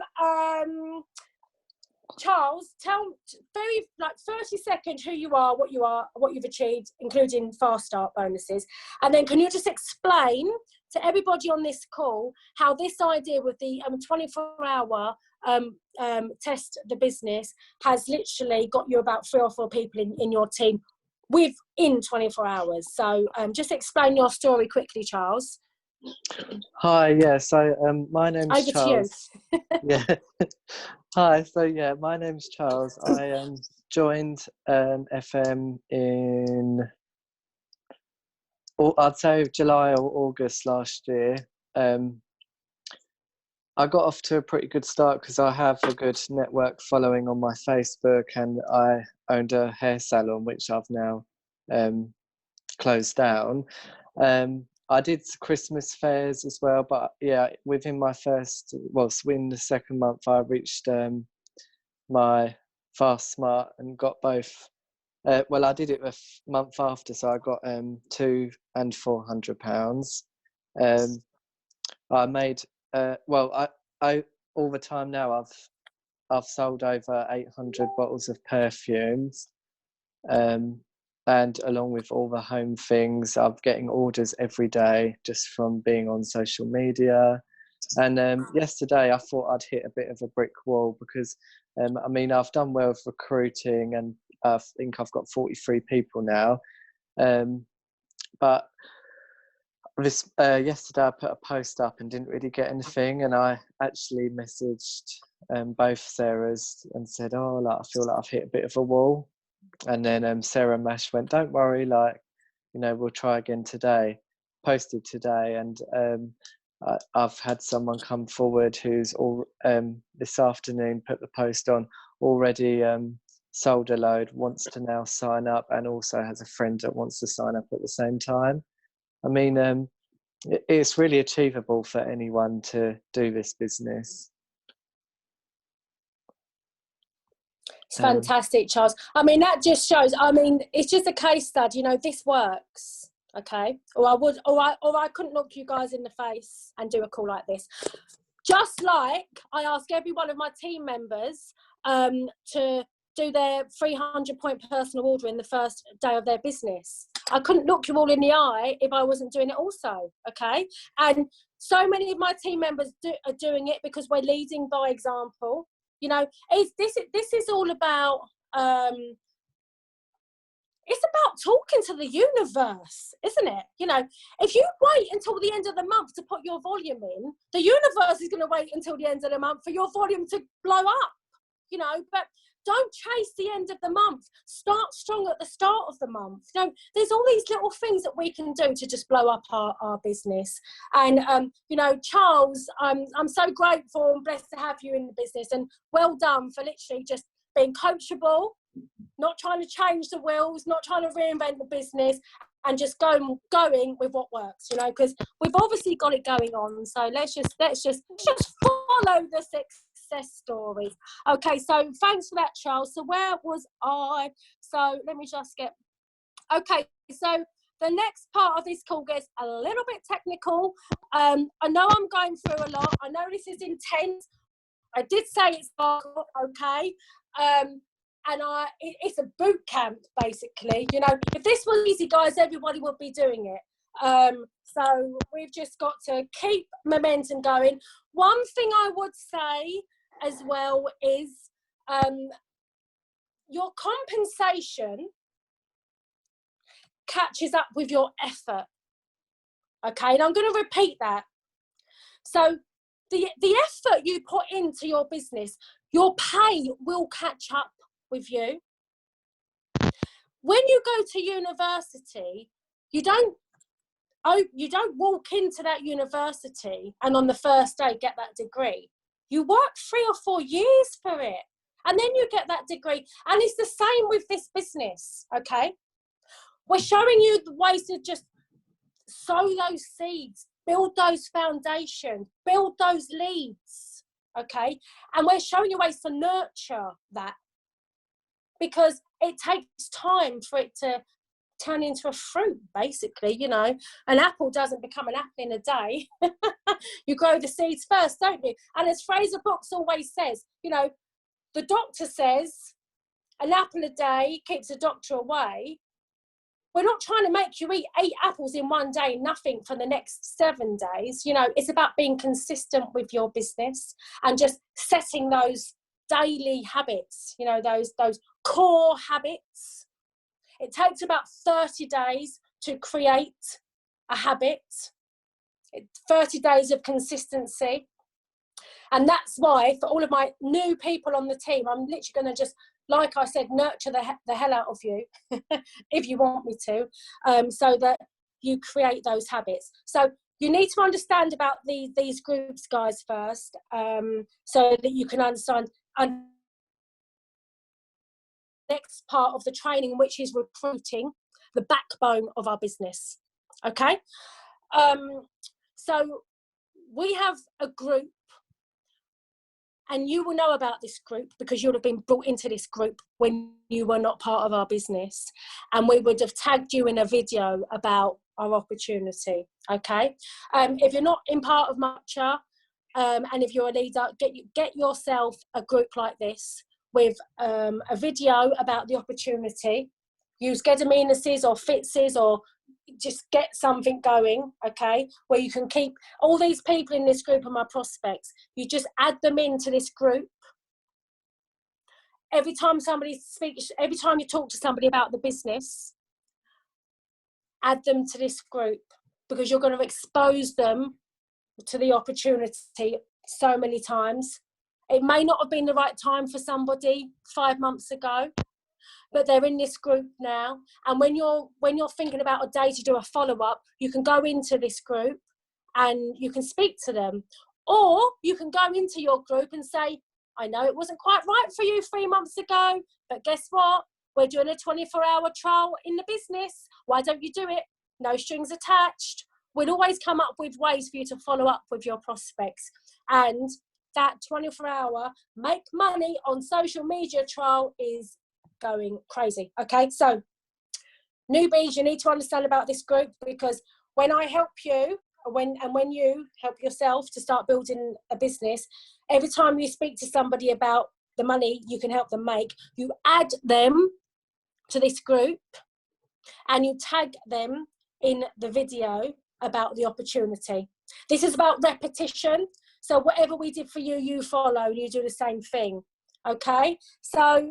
A: Charles, tell very 30 seconds who you are, what you've achieved, including fast start bonuses. And then can you just explain to everybody on this call how this idea with the 24-hour test the business has literally got you about 3 or 4 people in your team within 24 hours. So just explain your story quickly, Charles.
C: Hi, yeah, so my name's
A: Over
C: Charles.
A: To you.
C: Yeah. Hi, so yeah, my name's Charles. I joined FM in, I'd say July or August last year. I got off to a pretty good start because I have a good network following on my Facebook, and I owned a hair salon, which I've now closed down. I did Christmas fairs as well, but yeah, within my within the second month, I reached my Fast Smart and got both. I did it a month after, so I got £200 and £400. I made I all the time now I've sold over 800 bottles of perfumes. And along with all the home things, I'm getting orders every day just from being on social media. And yesterday I thought I'd hit a bit of a brick wall because, I've done well with recruiting, and I think I've got 43 people now. But yesterday I put a post up and didn't really get anything, and I actually messaged both Sarahs and said, I feel like I've hit a bit of a wall. And then Sarah Mash went, don't worry, we'll try again today. Posted today, and I've had someone come forward who's all this afternoon put the post on, already sold a load, wants to now sign up, and also has a friend that wants to sign up at the same time. It's really achievable for anyone to do this business.
A: It's fantastic, Charles. That just shows. It's just a case study. This works. Okay, or I couldn't look you guys in the face and do a call like this. Just like I ask every one of my team members to do their 300-point personal order in the first day of their business. I couldn't look you all in the eye if I wasn't doing it also, okay? And so many of my team members are doing it because we're leading by example. This is all about, it's about talking to the universe, isn't it? If you wait until the end of the month to put your volume in, the universe is going to wait until the end of the month for your volume to blow up, but don't chase the end of the month. Start strong at the start of the month. There's all these little things that we can do to just blow up our business. And, Charles, I'm so grateful and blessed to have you in the business, and well done for literally just being coachable, not trying to change the wheels, not trying to reinvent the business, and just going with what works, because we've obviously got it going on. So let's just follow the success stories. Okay, so thanks for that, Charles. So where was I? So let me just get, okay, so the next part of this call gets a little bit technical. I know I'm going through a lot. I know this is intense. I did say it's hardcore, okay? And it's a boot camp, basically. If this was easy, guys, everybody would be doing it. So we've just got to keep momentum going. One thing I would say as well is your compensation catches up with your effort. Okay, and I'm going to repeat that. So the effort you put into your business, your pay will catch up with you. When you go to university, you don't walk into that university and on the first day get that degree. You work 3 or 4 years for it, and then you get that degree. And it's the same with this business, okay? We're showing you the ways to just sow those seeds, build those foundations, build those leads, okay? And we're showing you ways to nurture that, because it takes time for it to turn into a fruit, basically. You know, an apple doesn't become an apple in a day. You grow the seeds first, don't you? And as Fraser Brooks always says, you know, the doctor says an apple a day keeps the doctor away. We're not trying to make you eat 8 apples in one day, nothing for the next 7 days. You know, it's about being consistent with your business and just setting those daily habits, you know, those core habits. It takes about 30 days to create a habit, 30 days of consistency. And that's why, for all of my new people on the team, I'm literally going to just, like I said, nurture the hell out of you, if you want me to, so that you create those habits. So you need to understand about these groups, guys, first, so that you can understand next part of the training, which is recruiting, the backbone of our business. Okay, so we have a group, and you will know about this group because you'll have been brought into this group when you were not part of our business, and we would have tagged you in a video about our opportunity. Okay, if you're not in part of Matcha, and if you're a leader, get yourself a group like this with a video about the opportunity. Use Gediminas or Fitz's, or just get something going, okay, where you can keep all these people in this group are my prospects. You just add them into this group. Every time somebody speaks, every time you talk to somebody about the business, add them to this group, because you're going to expose them to the opportunity so many times. It may not have been the right time for somebody 5 months ago, but they're in this group now. And when you're thinking about a day to do a follow-up, you can go into this group and you can speak to them. Or you can go into your group and say, I know it wasn't quite right for you 3 months ago, but guess what? We're doing a 24-hour trial in the business. Why don't you do it? No strings attached. We'll always come up with ways for you to follow up with your prospects. And that 24-hour make money on social media trial is going crazy. Okay, so newbies, you need to understand about this group, because when I help you, when you help yourself to start building a business, every time you speak to somebody about the money you can help them make, you add them to this group and you tag them in the video about the opportunity. This is about repetition. So whatever we did for you, you follow and you do the same thing. Okay, so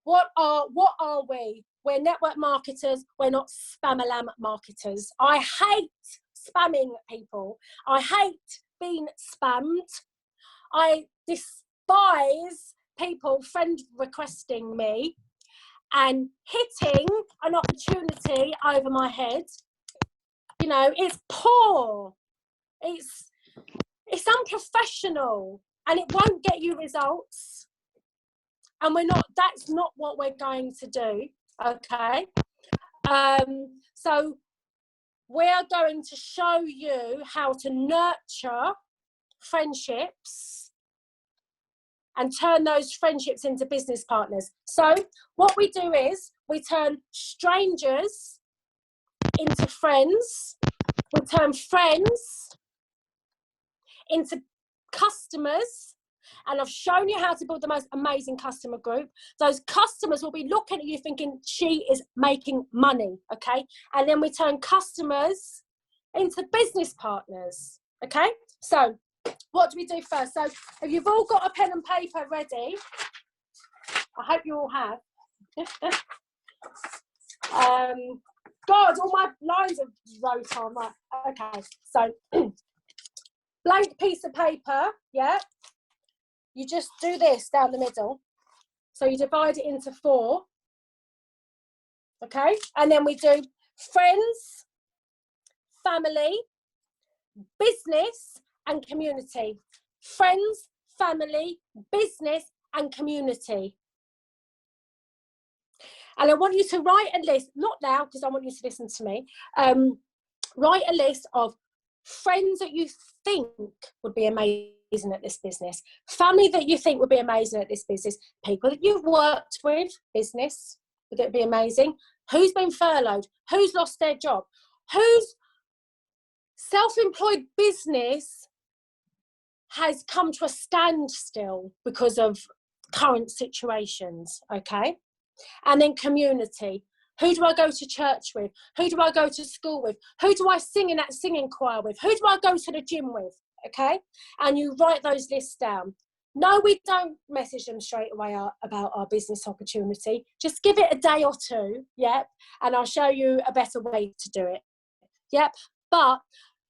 A: what are we? We're network marketers. We're not spam-a-lam marketers. I hate spamming people. I hate being spammed. I despise people friend requesting me and hitting an opportunity over my head. You know, it's poor. It's unprofessional, and it won't get you results. And that's not what we're going to do. Okay. So we're going to show you how to nurture friendships and turn those friendships into business partners. So what we do is we turn strangers into friends. We turn friends into customers. And I've shown you how to build the most amazing customer group. Those customers will be looking at you thinking, she is making money, okay? And then we turn customers into business partners, okay? So what do we do first? So if you've all got a pen and paper ready, I hope you all have. God, all my lines are wrote on. Right, okay, so blank piece of paper, yeah? You just do this down the middle. So you divide it into 4. Okay? And then we do friends, family, business, and community. Friends, family, business, and community. And I want you to write a list, not now, because I want you to listen to me. Write a list of friends that you think would be amazing at this business, family that you think would be amazing at this business, people that you've worked with, business, would it be amazing? Who's been furloughed? Who's lost their job? Whose self-employed business has come to a standstill because of current situations, okay? And then community. Who do I go to church with? Who do I go to school with? Who do I sing in that singing choir with? Who do I go to the gym with? Okay? And you write those lists down. No, we don't message them straight away about our business opportunity. Just give it a day or two, yep, and I'll show you a better way to do it. Yep, but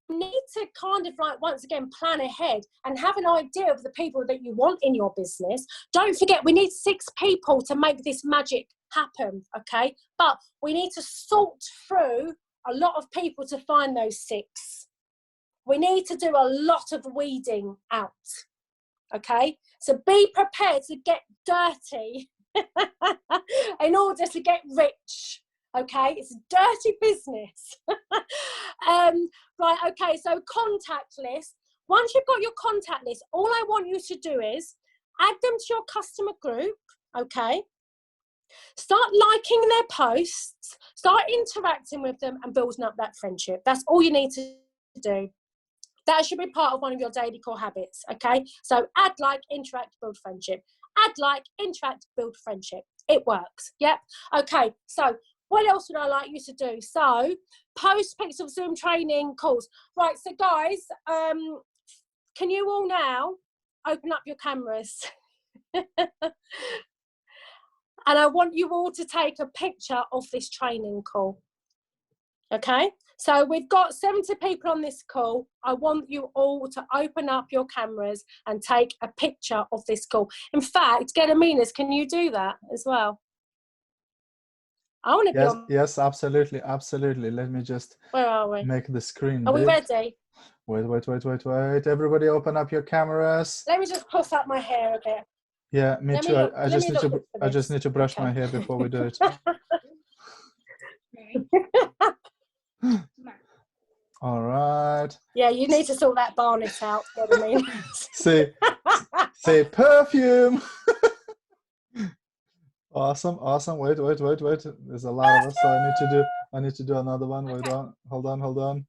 A: you need to kind of like, once again, plan ahead and have an idea of the people that you want in your business. Don't forget, we need 6 people to make this magic happen, okay? But we need to sort through a lot of people to find those 6. We need to do a lot of weeding out, okay? So be prepared to get dirty in order to get rich. Okay, it's a dirty business. Right, okay, so contact list. Once you've got your contact list, all I want you to do is add them to your customer group, okay? Start liking their posts, start interacting with them and building up that friendship. That's all you need to do. That should be part of one of your daily core habits, okay? So add, like, interact, build friendship. Add, like, interact, build friendship. It works, yep. Okay, so what else would I like you to do? So, post pics of Zoom training calls. Right, so guys, can you all now open up your cameras? And I want you all to take a picture of this training call. Okay, so we've got 70 people on this call. I want you all to open up your cameras and take a picture of this call. In fact, Gediminas, can you do that as well? I want to be on.
B: Yes, absolutely. Let me just
A: Where are we?
B: make the screen
A: Are
B: big.
A: we ready?
B: Wait. Everybody open up your cameras.
A: Let me just puff up my hair a bit.
B: Yeah, me too. I just need to brush my hair before we do it. All right.
A: Yeah, you need to sort that barnet out.
B: Say perfume. Awesome. Wait. There's a lot of us, so I need to do another one. Wait on. Hold on.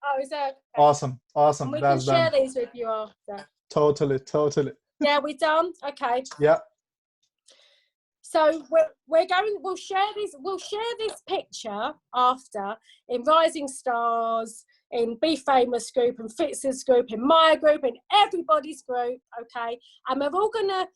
A: Oh, is that okay?
B: Awesome.
A: And we
B: That's
A: can share
B: done.
A: these with you after.
B: Totally.
A: Yeah, we done? Okay.
B: Yeah.
A: So we'll share this picture after in Rising Stars, in Be Famous group, in Fitz's group, in my group, in everybody's group, okay? And we're all gonna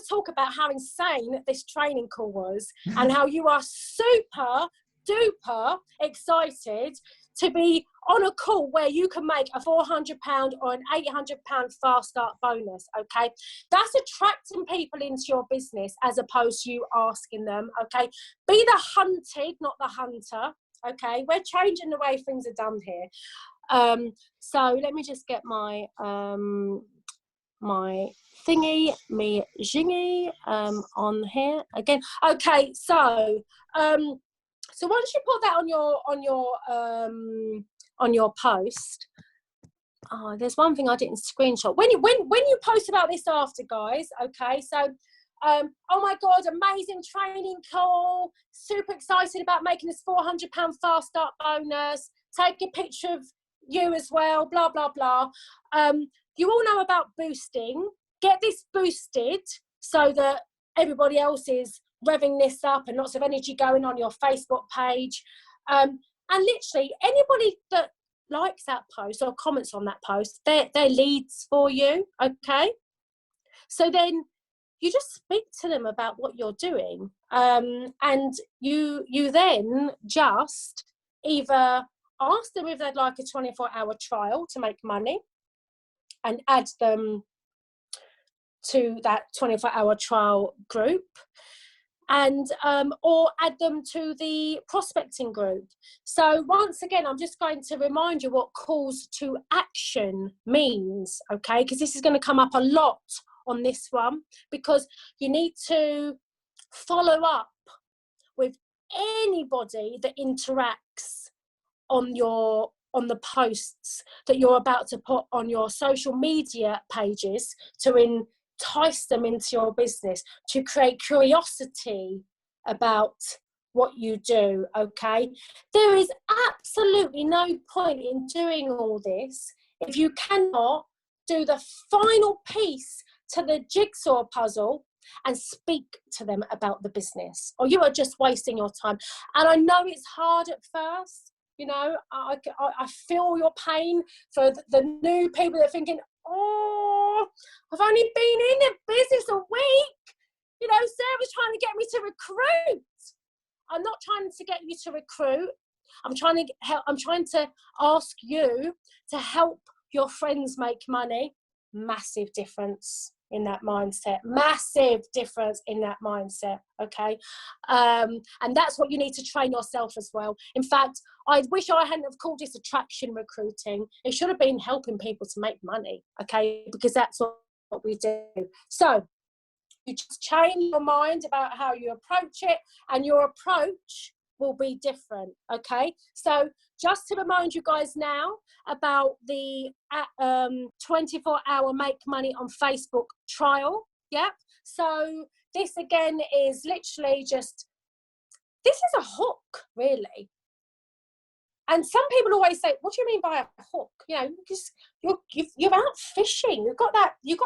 A: talk about how insane this training call was and how you are super duper excited to be on a call where you can make a £400 or an £800 fast start bonus, okay? That's attracting people into your business as opposed to you asking them, okay? Be the hunted, not the hunter, okay? We're changing the way things are done here. So let me just get my my thingy, me jingy on here again. Okay, so once you put that on your post, oh, there's one thing I didn't screenshot. When you post about this after, guys, okay, so oh my god, amazing training call, super excited about making this £400 fast start bonus, take a picture of you as well, blah blah blah. You all know about boosting. Get this boosted so that everybody else is revving this up and lots of energy going on your Facebook page. And literally anybody that likes that post or comments on that post, they're leads for you, okay? So then you just speak to them about what you're doing. And you then just either ask them if they'd like a 24-hour trial to make money and add them to that 24-hour trial group, and or add them to the prospecting group. So once again, I'm just going to remind you what calls to action means, okay? Because this is going to come up a lot on this one, because you need to follow up anybody that interacts on the posts that you're about to put on your social media pages to entice them into your business, to create curiosity about what you do, okay? There is absolutely no point in doing all this if you cannot do the final piece to the jigsaw puzzle and speak to them about the business, or you are just wasting your time. And I know it's hard at first, you know, I feel your pain for the new people that are thinking, oh, I've only been in the business a week. You know, Sarah's trying to get me to recruit. I'm not trying to get you to recruit. I'm trying to help. I'm trying to ask you to help your friends make money. Massive difference in that mindset. Massive difference in that mindset. Okay, and that's what you need to train yourself as well. In fact, I wish I hadn't have called this attraction recruiting. It should have been helping people to make money. Okay, because that's what we do. So you just change your mind about how you approach it, and your approach will be different. Okay, so just to remind you guys now about the 24-hour make money on Facebook trial. Yep. So this again is literally just, this is a hook, really. And some people always say, what do you mean by a hook? You know, because you're out fishing. You've got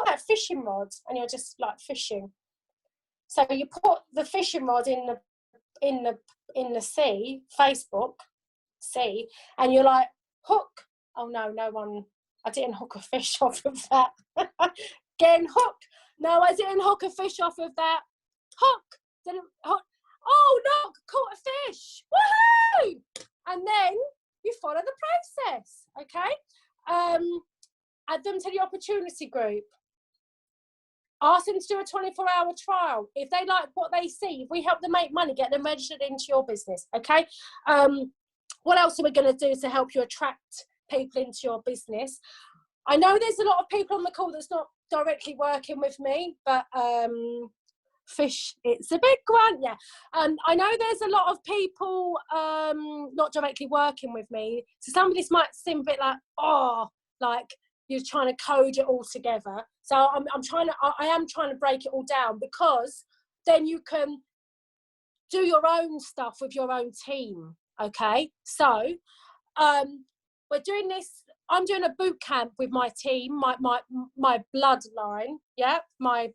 A: that fishing rod, and you're just like fishing. So you put the fishing rod in the sea, Facebook sea, and you're like, hook. Oh no, no one. I didn't hook a fish off of that. Getting hooked. No, I didn't hook a fish off of that. Hook. Didn't hook. Oh no, caught a fish. Woohoo! And then you follow the process. Okay. Add them to the opportunity group. Ask them to do a 24-hour trial. If they like what they see, if we help them make money, get them registered into your business, okay? What else are we going to do to help you attract people into your business? I know there's a lot of people on the call that's not directly working with me, but fish, it's a big one, yeah. I know there's a lot of people not directly working with me, so some of this might seem a bit like, oh, like you're trying to code it all together. So I am trying to break it all down, because then you can do your own stuff with your own team. Okay, so we're doing this. I'm doing a boot camp with my team, my bloodline. Yeah, my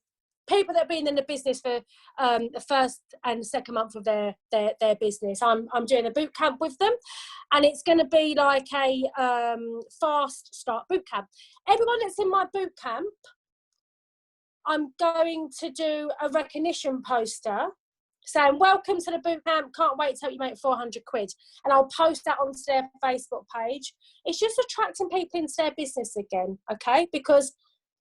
A: people that have been in the business for the first and second month of their business. I'm doing a boot camp with them, and it's going to be like a fast start boot camp. Everyone that's in my boot camp, I'm going to do a recognition poster saying, welcome to the boot camp, can't wait to help you make 400 quid. And I'll post that onto their Facebook page. It's just attracting people into their business again, okay? Because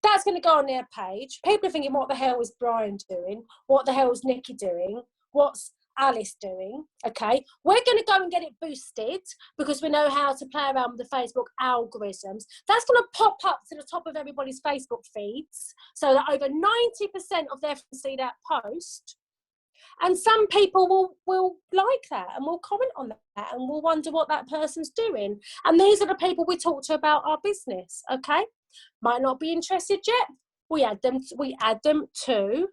A: that's going to go on their page. People are thinking, what the hell is Brian doing? What the hell is Nikki doing? What's Alice doing? Okay, we're going to go and get it boosted, because we know how to play around with the Facebook algorithms. That's going to pop up to the top of everybody's Facebook feeds, so that over 90% of their friends see that post. And some people will like that and will comment on that and will wonder what that person's doing. And these are the people we talk to about our business, okay? Might not be interested yet. We add them to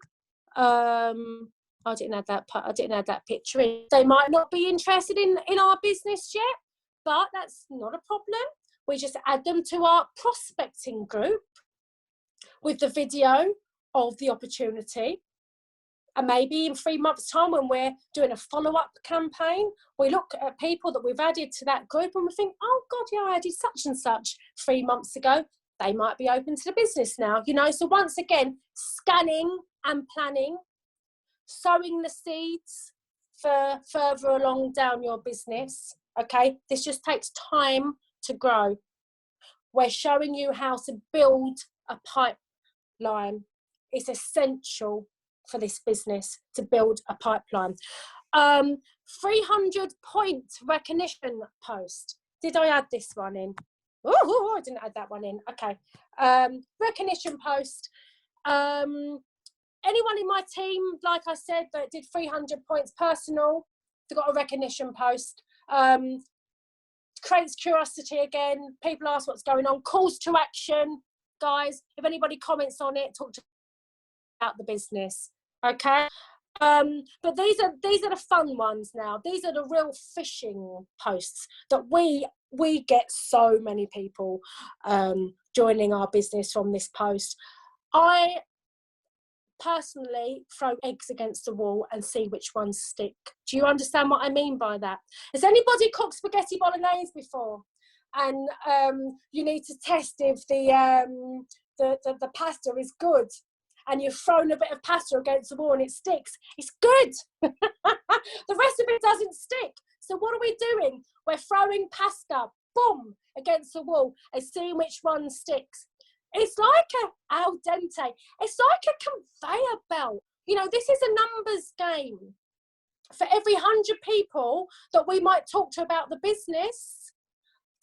A: I didn't add that picture in. They might not be interested in our business yet, but that's not a problem. We just add them to our prospecting group with the video of the opportunity. And maybe in 3 months' time, when we're doing a follow-up campaign, we look at people that we've added to that group and we think, oh God, yeah, I added such and such 3 months ago. They might be open to the business now, you know. So once again, scanning and planning, sowing the seeds for further along down your business, okay? This just takes time to grow. We're showing you how to build a pipeline. It's essential for this business to build a pipeline. 300 point recognition post. Did I add this one in? Oh, I didn't add that one in. Okay. Recognition post. Anyone in my team, like I said, that did 300 points personal, They've got a recognition post. Creates curiosity again. People ask what's going on. Calls to action, guys. If anybody comments on it, talk about the business. Okay. But these are the fun ones now. These are the real fishing posts that we get so many people joining our business from this post. I personally throw eggs against the wall and see which ones stick. Do you understand what I mean by that? Has anybody cooked spaghetti bolognese before? And you need to test if the pasta is good, and you've thrown a bit of pasta against the wall and it sticks. It's good. The rest of it doesn't stick. So what are we doing? We're throwing pasta, boom, against the wall and seeing which one sticks. It's like a al dente. It's like a conveyor belt. You know, this is a numbers game. For every 100 people that we might talk to about the business,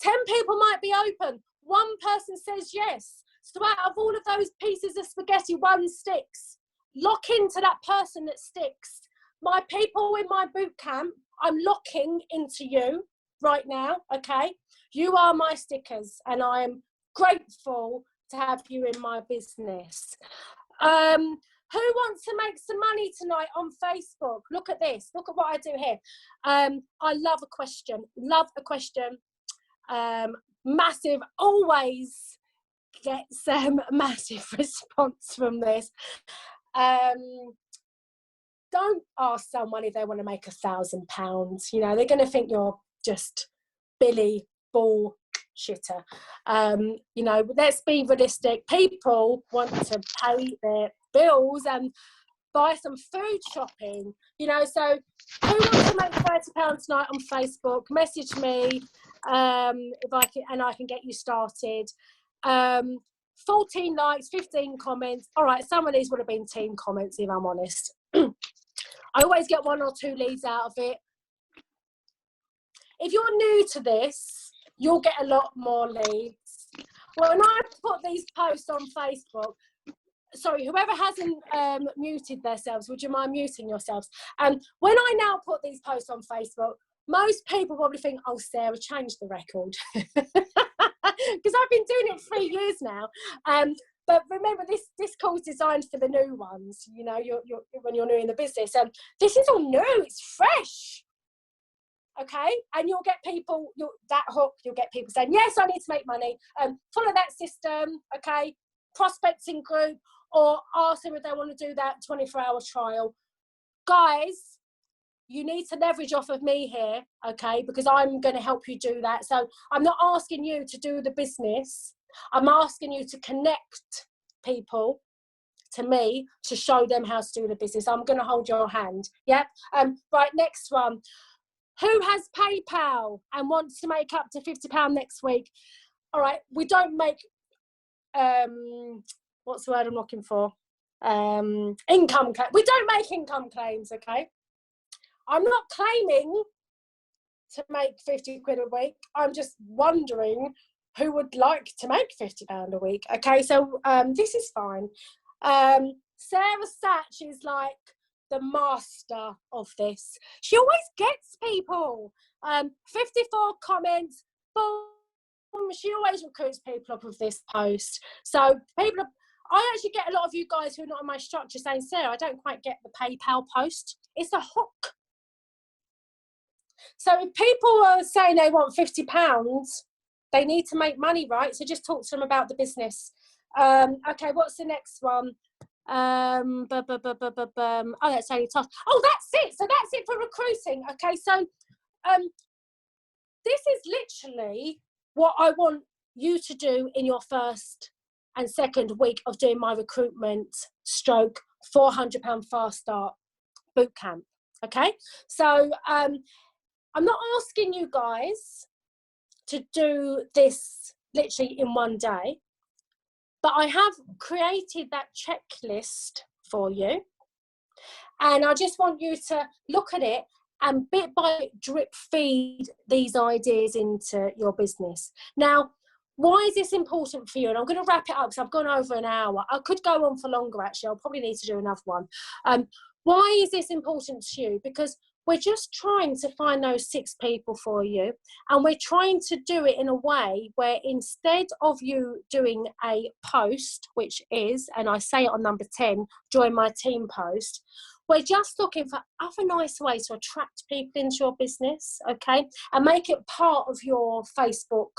A: 10 people might be open. One person says yes. So out of all of those pieces of spaghetti, one sticks. Lock into that person that sticks. My people in my boot camp, I'm locking into you right now, okay? You are my stickers, and I am grateful to have you in my business. Who wants to make some money tonight on Facebook? Look at this. Look at what I do here. I love a question. Love a question. Massive. Always get some massive response from this. Don't ask someone if they want to make £1,000. You know, they're going to think you're just Billy bullshitter. You know, let's be realistic. People want to pay their bills and buy some food shopping. You know, so who wants to make £30 tonight on Facebook? Message me if I can, and I can get you started. 14 likes, 15 comments. All right, some of these would have been team comments, if I'm honest. I always get 1 or 2 leads out of it. If you're new to this, you'll get a lot more leads. When I put these posts on Facebook, sorry, whoever hasn't muted themselves, would you mind muting yourselves? When I now put these posts on Facebook, most people probably think, oh, Sarah, change the record. Because I've been doing it 3 years now. But remember, this course is designed for the new ones, you know, when you're new in the business. This is all new, it's fresh. Okay, and you'll get people, that hook, you'll get people saying, yes, I need to make money. Follow that system, okay, prospecting group, or ask them if they want to do that 24-hour trial. Guys, you need to leverage off of me here, okay, because I'm going to help you do that. So I'm not asking you to do the business. I'm asking you to connect people to me to show them how to do the business. I'm going to hold your hand, yeah? Right, next one. Who has PayPal and wants to make up to £50 next week? All right, we don't make, what's the word I'm looking for? Income claims. We don't make income claims, okay? I'm not claiming to make 50 quid a week. I'm just wondering who would like to make £50 a week. Okay, so this is fine. Sarah Satch is like the master of this. She always gets people. 54 comments, boom. She always recruits people off of this post. So people, I actually get a lot of you guys who are not in my structure saying, Sarah, I don't quite get the PayPal post. It's a hook. So if people are saying they want £50, they need to make money, right? So just talk to them about the business. Okay, what's the next one? Oh, that's only tough. Oh, that's it. So that's it for recruiting. Okay, so this is literally what I want you to do in your first and second week of doing my recruitment stroke £400 fast start boot camp. Okay, so I'm not asking you guys to do this literally in one day, but I have created that checklist for you. And I just want you to look at it and bit by bit drip feed these ideas into your business. Now, why is this important for you? And I'm going to wrap it up because I've gone over an hour. I could go on for longer, actually. I'll probably need to do another one. Why is this important to you? Because we're just trying to find those 6 people for you, and we're trying to do it in a way where instead of you doing a post, which is, and I say it on number 10, join my team post, we're just looking for other nice ways to attract people into your business, okay, and make it part of your Facebook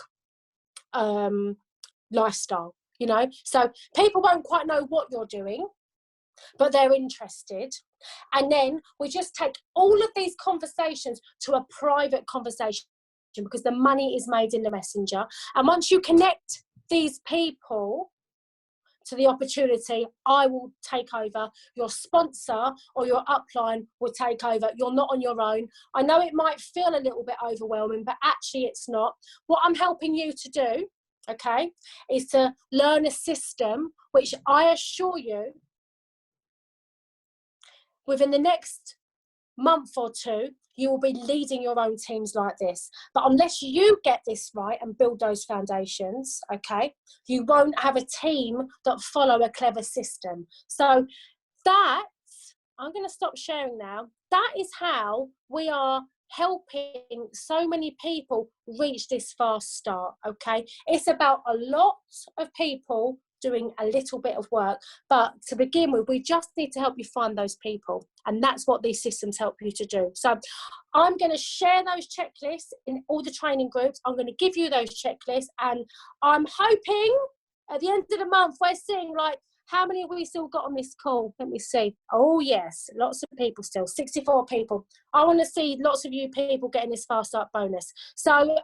A: lifestyle, you know. So people won't quite know what you're doing, but they're interested. And then we just take all of these conversations to a private conversation, because the money is made in the messenger. And once you connect these people to the opportunity, I will take over. Your sponsor or your upline will take over. You're not on your own. I know it might feel a little bit overwhelming, but actually it's not. What I'm helping you to do, okay, is to learn a system which I assure you, within the next month or 2, you will be leading your own teams like this. But unless you get this right and build those foundations, okay, you won't have a team that follow a clever system. So that, I'm going to stop sharing now. That is how we are helping so many people reach this fast start, okay? It's about a lot of people doing a little bit of work, but to begin with, we just need to help you find those people, and that's what these systems help you to do. So I'm going to share those checklists in all the training groups. I'm going to give you those checklists, and I'm hoping at the end of the month we're seeing, like, how many have we still got on this call? Let me see. Oh yes, lots of people still, 64 people. I want to see lots of you people getting this fast start bonus. So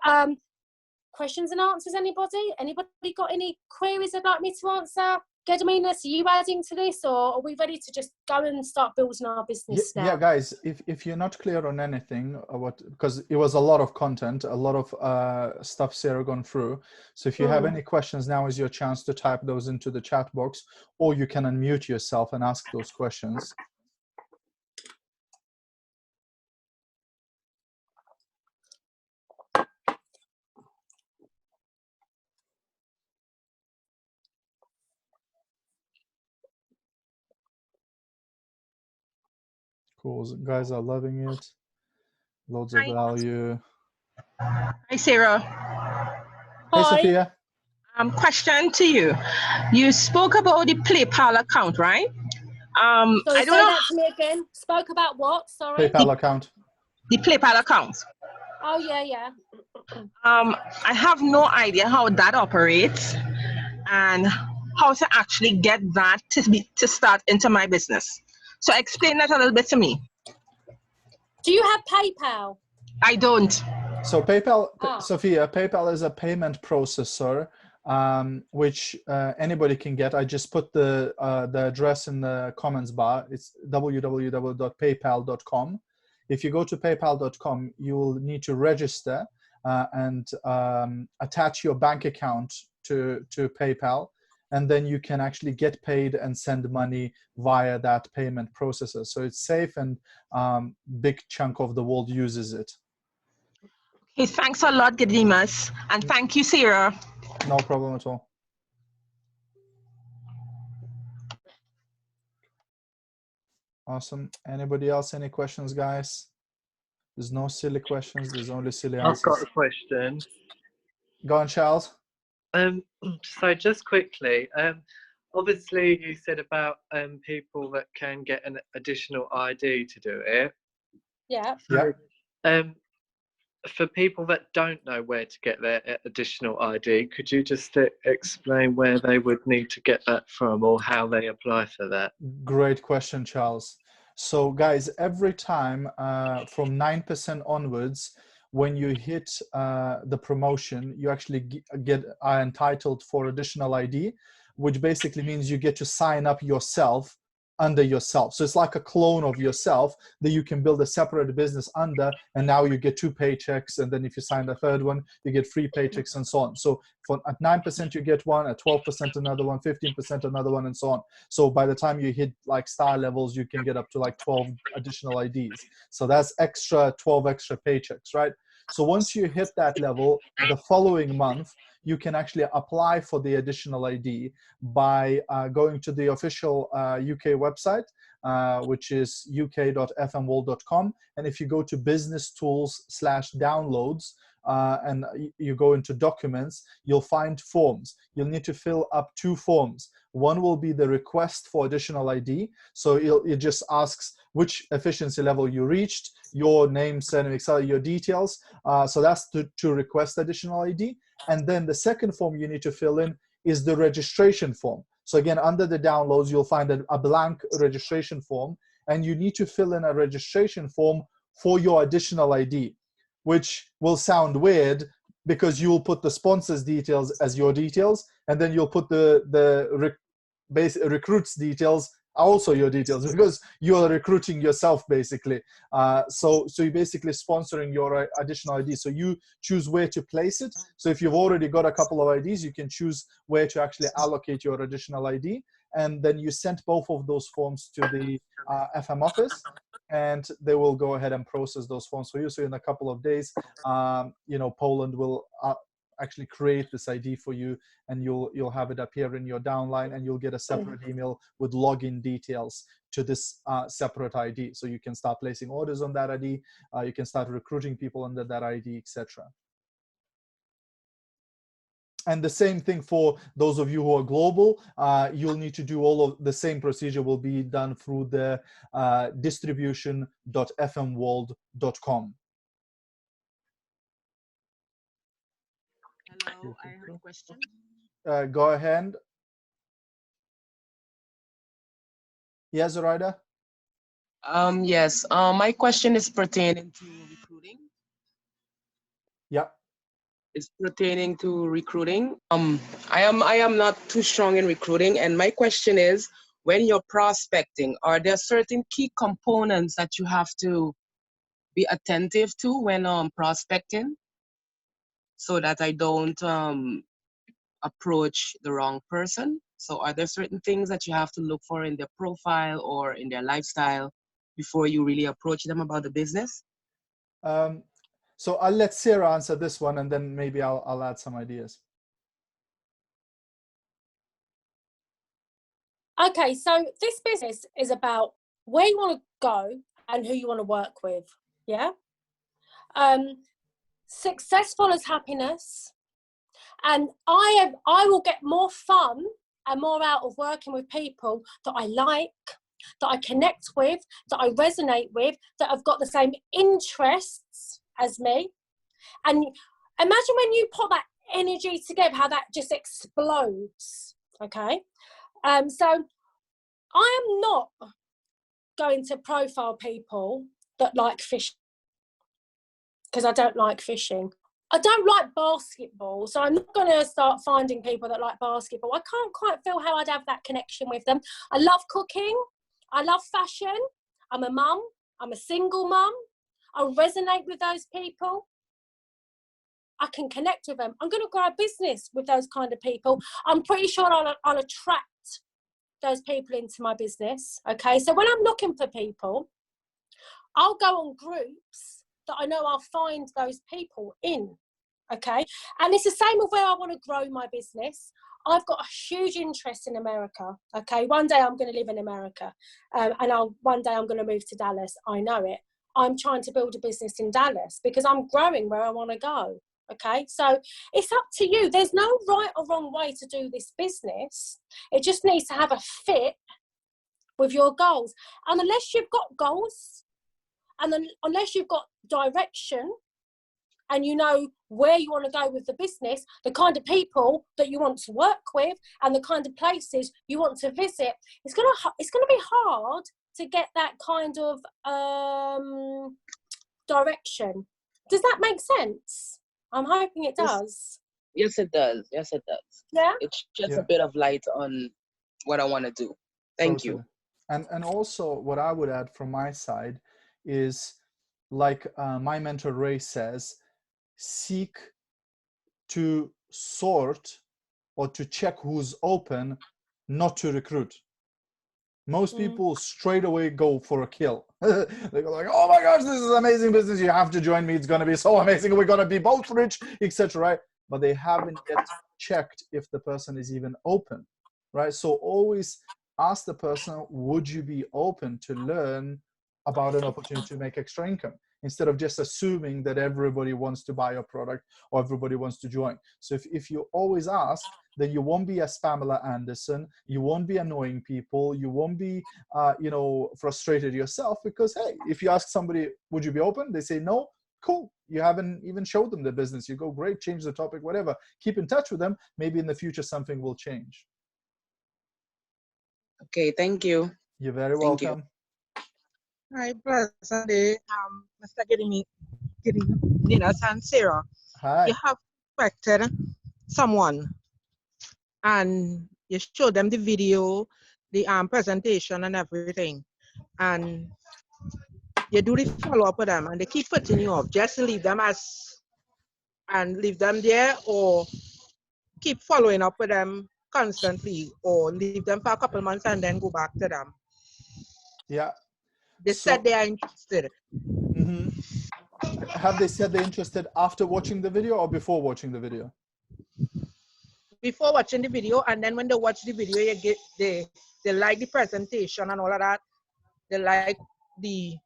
A: questions and answers, anybody? Anybody got any queries they'd like me to answer? Gediminas, are you adding to this, or are we ready to just go and start building our business now?
B: Yeah, guys, if you're not clear on anything, because it was a lot of content, a lot of stuff Sarah gone through. So if you have any questions, now is your chance to type those into the chat box, or you can unmute yourself and ask those questions. Cool, guys are loving it. Loads of value.
D: Hi, Sarah.
B: Hey,
A: Hi.
B: Sophia.
D: Question to you. You spoke about the PayPal account, right?
A: Sorry,
D: I don't
A: say
D: know.
A: that to me again. Spoke about what? Sorry.
B: PayPal account.
D: The PayPal account.
A: Oh yeah, yeah.
D: I have no idea how that operates and how to actually get that to start into my business. So explain that a little bit to me.
A: Do you have PayPal?
D: I don't.
B: So PayPal, Sophia, PayPal is a payment processor, which anybody can get. I just put the address in the comments bar. It's www.paypal.com. If you go to paypal.com, you will need to register and attach your bank account to PayPal, and then you can actually get paid and send money via that payment processor. So it's safe, and big chunk of the world uses it.
D: Okay, thanks a lot, Gediminas, and thank you, Sarah.
B: No problem at all. Awesome. Anybody else? Any questions, guys? There's no silly questions. There's only silly answers.
C: I've got a question.
B: Go on, Charles.
C: So just quickly, obviously you said about people that can get an additional ID to do it.
A: Yeah.
C: So, for people that don't know where to get their additional ID, could you just explain where they would need to get that from, or how they apply for that?
B: Great question, Charles. So guys, every time from 9% onwards, when you hit the promotion, you actually are entitled for additional ID, which basically means you get to sign up yourself under yourself. So it's like a clone of yourself that you can build a separate business under, and now you get 2 paychecks, and then if you sign the third one, you get 3 paychecks, and so on. So at 9% you get one, at 12% another one, 15% another one, and so on. So by the time you hit like star levels, you can get up to like 12 additional IDs. So that's 12 extra paychecks, right? So once you hit that level, the following month, you can actually apply for the additional ID by going to the official UK website, which is uk.fmworld.com. And if you go to business tools/downloads, and you go into documents, you'll find forms. You'll need to fill up 2 forms. One will be the request for additional ID. So it just asks which efficiency level you reached, your name, surname, etc., your details. So that's to request additional ID. And then the second form you need to fill in is the registration form. So again, under the downloads, you'll find a blank registration form, and you need to fill in a registration form for your additional ID, which will sound weird because you'll put the sponsor's details as your details, and then you'll put the recruit's details also your details, because you're recruiting yourself basically. So you're basically sponsoring your additional ID. So you choose where to place it. So if you've already got a couple of IDs, you can choose where to actually allocate your additional ID. And then you send both of those forms to the FM office, and they will go ahead and process those forms for you. So in a couple of days, Poland will actually create this ID for you, and you'll have it appear in your downline, and you'll get a separate email with login details to this separate ID. So you can start placing orders on that ID. You can start recruiting people under that ID, etc. And the same thing for those of you who are global. You'll need to do all of the same procedure will be done through the distribution.fmworld.com.
E: Hello, I have a question.
B: Go ahead. Yes, Zoraida?
E: Yes, my question is pertaining to recruiting.
B: Yeah.
E: It's pertaining to recruiting. I am not too strong in recruiting, and my question is, when you're prospecting, are there certain key components that you have to be attentive to when prospecting, so that I don't approach the wrong person? So are there certain things that you have to look for in their profile or in their lifestyle before you really approach them about the business?
B: So I'll let Sarah answer this one, and then maybe I'll add some ideas.
A: Okay, so this business is about where you want to go and who you want to work with. Yeah. Successful as happiness. And I will get more fun and more out of working with people that I like, that I connect with, that I resonate with, that have got the same interests as me. And imagine when you put that energy together, how that just explodes. Okay. So I am not going to profile people that like fishing, because I don't like fishing. I don't like basketball, so I'm not going to start finding people that like basketball. I can't quite feel how I'd have that connection with them. I love cooking. I love fashion. I'm a mum. I'm a single mum. I resonate with those people. I can connect with them. I'm going to grow a business with those kind of people. I'm pretty sure I'll attract those people into my business. Okay, so when I'm looking for people, I'll go on groups that I know I'll find those people in. Okay, and it's the same with where I want to grow my business. I've got a huge interest in America. Okay, one day I'm going to live in America, and one day I'm going to move to Dallas. I know it. I'm trying to build a business in Dallas because I'm growing where I want to go. Okay, so it's up to you. There's no right or wrong way to do this business. It just needs to have a fit with your goals. And unless you've got goals, and then unless you've got direction, and you know where you want to go with the business, the kind of people that you want to work with, and the kind of places you want to visit, it's gonna be hard to get that kind of direction. Does that make sense? I'm hoping it does.
E: Yes, it does. Yes, it does.
A: Yeah.
E: It's just a bit of light on what I want to do. Thank you.
B: And also what I would add from my side is, like my mentor Ray says, seek to sort or to check who's open, not to recruit. Most people straight away go for a kill. They go like, oh my gosh, this is amazing business. You have to join me. It's going to be so amazing. We're going to be both rich, etc. Right? but they haven't yet checked if the person is even open, right? So always ask the person, would you be open to learn about an opportunity to make extra income, instead of just assuming that everybody wants to buy your product or everybody wants to join. So if you always ask, then you won't be a Pamela Anderson, you won't be annoying people, you won't be you know, frustrated yourself, because hey, if you ask somebody, would you be open, they say no, cool, you haven't even showed them the business, you go, great, change the topic, whatever, keep in touch with them, maybe in the future something will change.
E: Okay, thank you.
B: You're very
E: Thank you.
B: welcome.
F: Hi, Pleasant Day, Mr. Gediminas and Sarah.
B: Hi.
F: You have expected someone and you show them the video, the presentation and everything, and you do the follow-up with them and they keep putting you off. Just leave them leave them there, or keep following up with them constantly, or leave them for a couple months and then go back to them.
B: Yeah.
F: They said they are interested.
B: Mm-hmm. Have they said they're interested after watching the video or before watching the video?
F: Before watching the video, and then when they watch the video, they like the presentation and all of that. They like the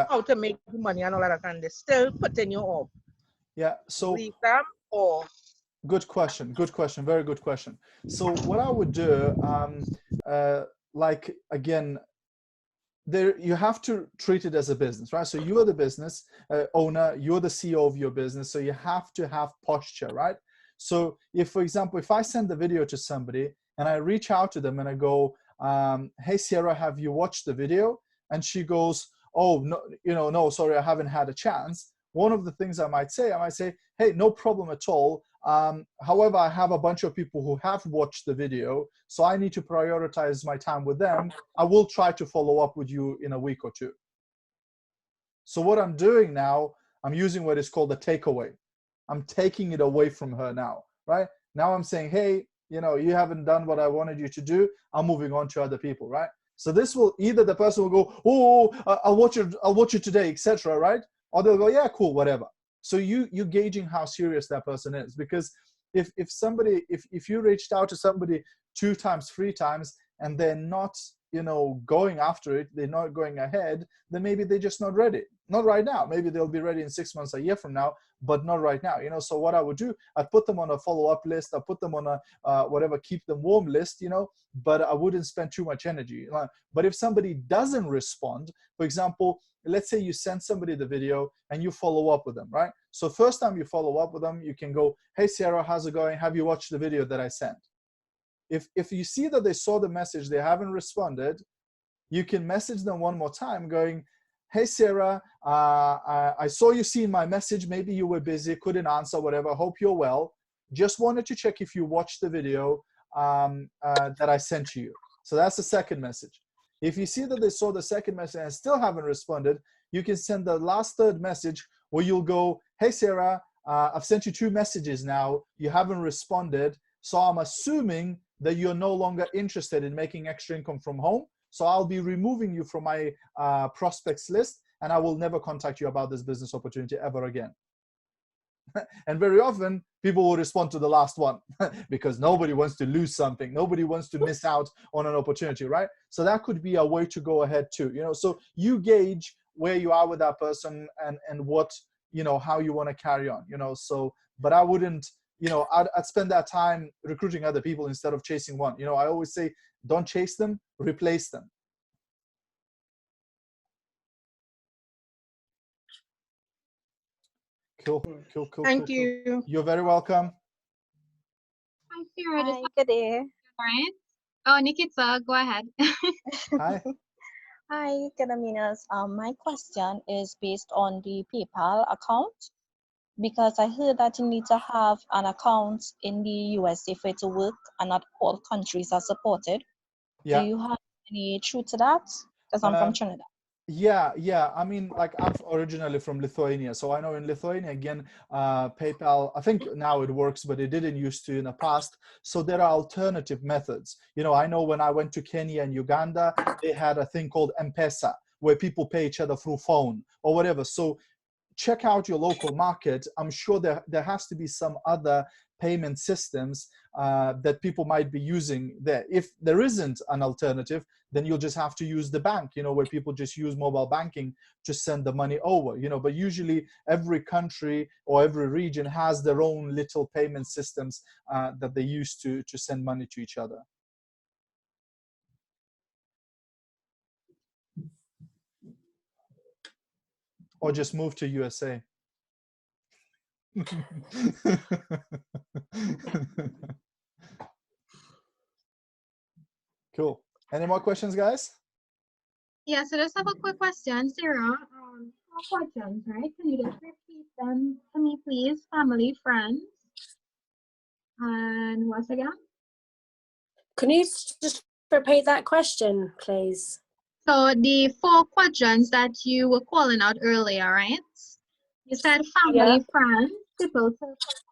F: how to make the money and all of that, and they still putting you off.
B: Yeah. So
F: leave them, or
B: good question. Good question. Very good question. So what I would do, like again, there you have to treat it as a business, right? So you are the business owner, you're the CEO of your business, so you have to have posture, right? So if, for example, if I send the video to somebody and I reach out to them and I go, hey Sierra, have you watched the video? And she goes, oh no, you know, no, sorry, I haven't had a chance. One of the things I might say, hey, no problem at all. However, I have a bunch of people who have watched the video, so I need to prioritize my time with them. I will try to follow up with you in a week or two. So what I'm doing now, I'm using what is called a takeaway. I'm taking it away from her now, right? Now I'm saying, hey, you know, you haven't done what I wanted you to do. I'm moving on to other people, right? So this will, either the person will go, oh, I'll watch it today, etc., right? Or they'll go, yeah, cool, whatever. So you're gauging how serious that person is, because if you reached out to somebody 2 times, 3 times, and they're not, you know, going after it, they're not going ahead, then maybe they're just not ready. Not right now. Maybe they'll be ready in 6 months, a year from now, but not right now. You know, so what I would do, I'd put them on a follow-up list. I put them on a whatever, keep them warm list, you know, but I wouldn't spend too much energy. But if somebody doesn't respond, for example, let's say you send somebody the video and you follow up with them, right? So first time you follow up with them, you can go, hey Sarah, how's it going? Have you watched the video that I sent? If you see that they saw the message, they haven't responded, you can message them one more time going, hey Sarah, I saw you seen my message, maybe you were busy, couldn't answer, whatever, hope you're well. Just wanted to check if you watched the video that I sent to you. So that's the second message. If you see that they saw the second message and still haven't responded, you can send the last third message where you'll go, hey Sarah, I've sent you 2 messages now, you haven't responded, so I'm assuming that you're no longer interested in making extra income from home, so I'll be removing you from my prospects list, and I will never contact you about this business opportunity ever again. And very often people will respond to the last one because nobody wants to lose something, nobody wants to miss out on an opportunity, right? So that could be a way to go ahead too, you know. So you gauge where you are with that person and what, you know, how you want to carry on, you know. So but I wouldn't, you know, I'd spend that time recruiting other people instead of chasing one. You know, I always say, don't chase them, replace them. Cool.
F: Thank you.
B: You're very welcome.
G: Hi, Sarah.
H: Hi, good day.
G: Right. Oh, Nikita, go ahead.
B: Hi.
H: Hi, Gediminas. My question is based on the PayPal account, because I heard that you need to have an account in the USA for it to work, and not all countries are supported.
B: Yeah.
H: Do you have any truth to that? Because I'm from Trinidad.
B: Yeah. I mean, like, I'm originally from Lithuania, so I know in Lithuania, again, PayPal, I think now it works, but it didn't used to in the past. So there are alternative methods. You know, I know when I went to Kenya and Uganda, they had a thing called M-Pesa, where people pay each other through phone or whatever. So check out your local market. I'm sure there has to be some other payment systems that people might be using there. If there isn't an alternative, then you'll just have to use the bank, you know, where people just use mobile banking to send the money over, you know. But usually every country or every region has their own little payment systems that they use to send money to each other. Or just move to USA. Cool. Any more questions, guys?
G: Yeah, so let's have a quick question. Sarah, 4 questions, right? Can you just repeat them to me, please? Family, friends, and what again?
A: Can you just repeat that question, please?
G: So the 4 quadrants that you were calling out earlier, right? You said family, friends, people.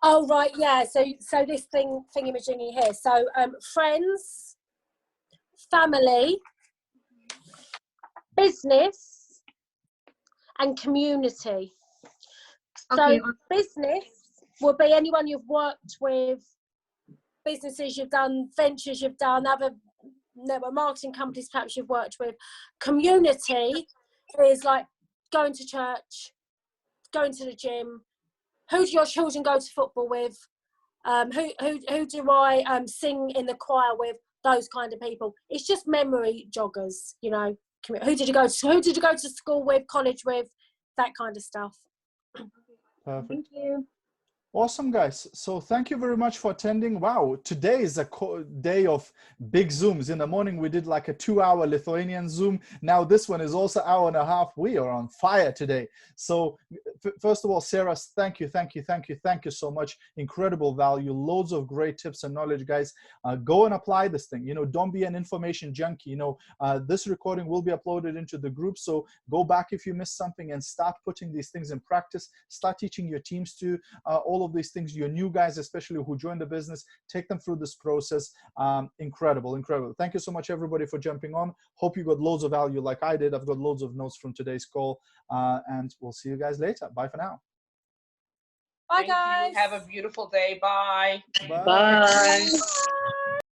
A: Oh, right, yeah. So this thingy-majingy here. So friends, family, business, and community.
G: Okay.
A: So business will be anyone you've worked with, businesses you've done, ventures you've done, other network marketing companies perhaps you've worked with. Community is like going to church, going to the gym. Who do your children go to football with? Who do I sing in the choir with? Those kind of people. It's just memory joggers, you know. Who did you go to school with, college with, that kind of stuff.
B: Perfect.
G: Thank you.
B: Awesome, guys. So thank you very much for attending. Wow, today is a day of big Zooms. In the morning, we did like a 2-hour Lithuanian Zoom. Now this one is also 1.5 hours. We are on fire today. So first of all, Sarah, thank you so much. Incredible value, loads of great tips and knowledge, guys. Go and apply this thing. You know, don't be an information junkie. You know, this recording will be uploaded into the group. So go back if you missed something and start putting these things in practice. Start teaching your teams to all of these things. Your new guys, especially who join the business, take them through this process. Incredible. Thank you so much, everybody, for jumping on. Hope you got loads of value like I did. I've got loads of notes from today's call, and we'll see you guys later. Bye for now.
A: Bye, guys.
E: Have a beautiful day. Bye.
B: Bye.
C: Bye.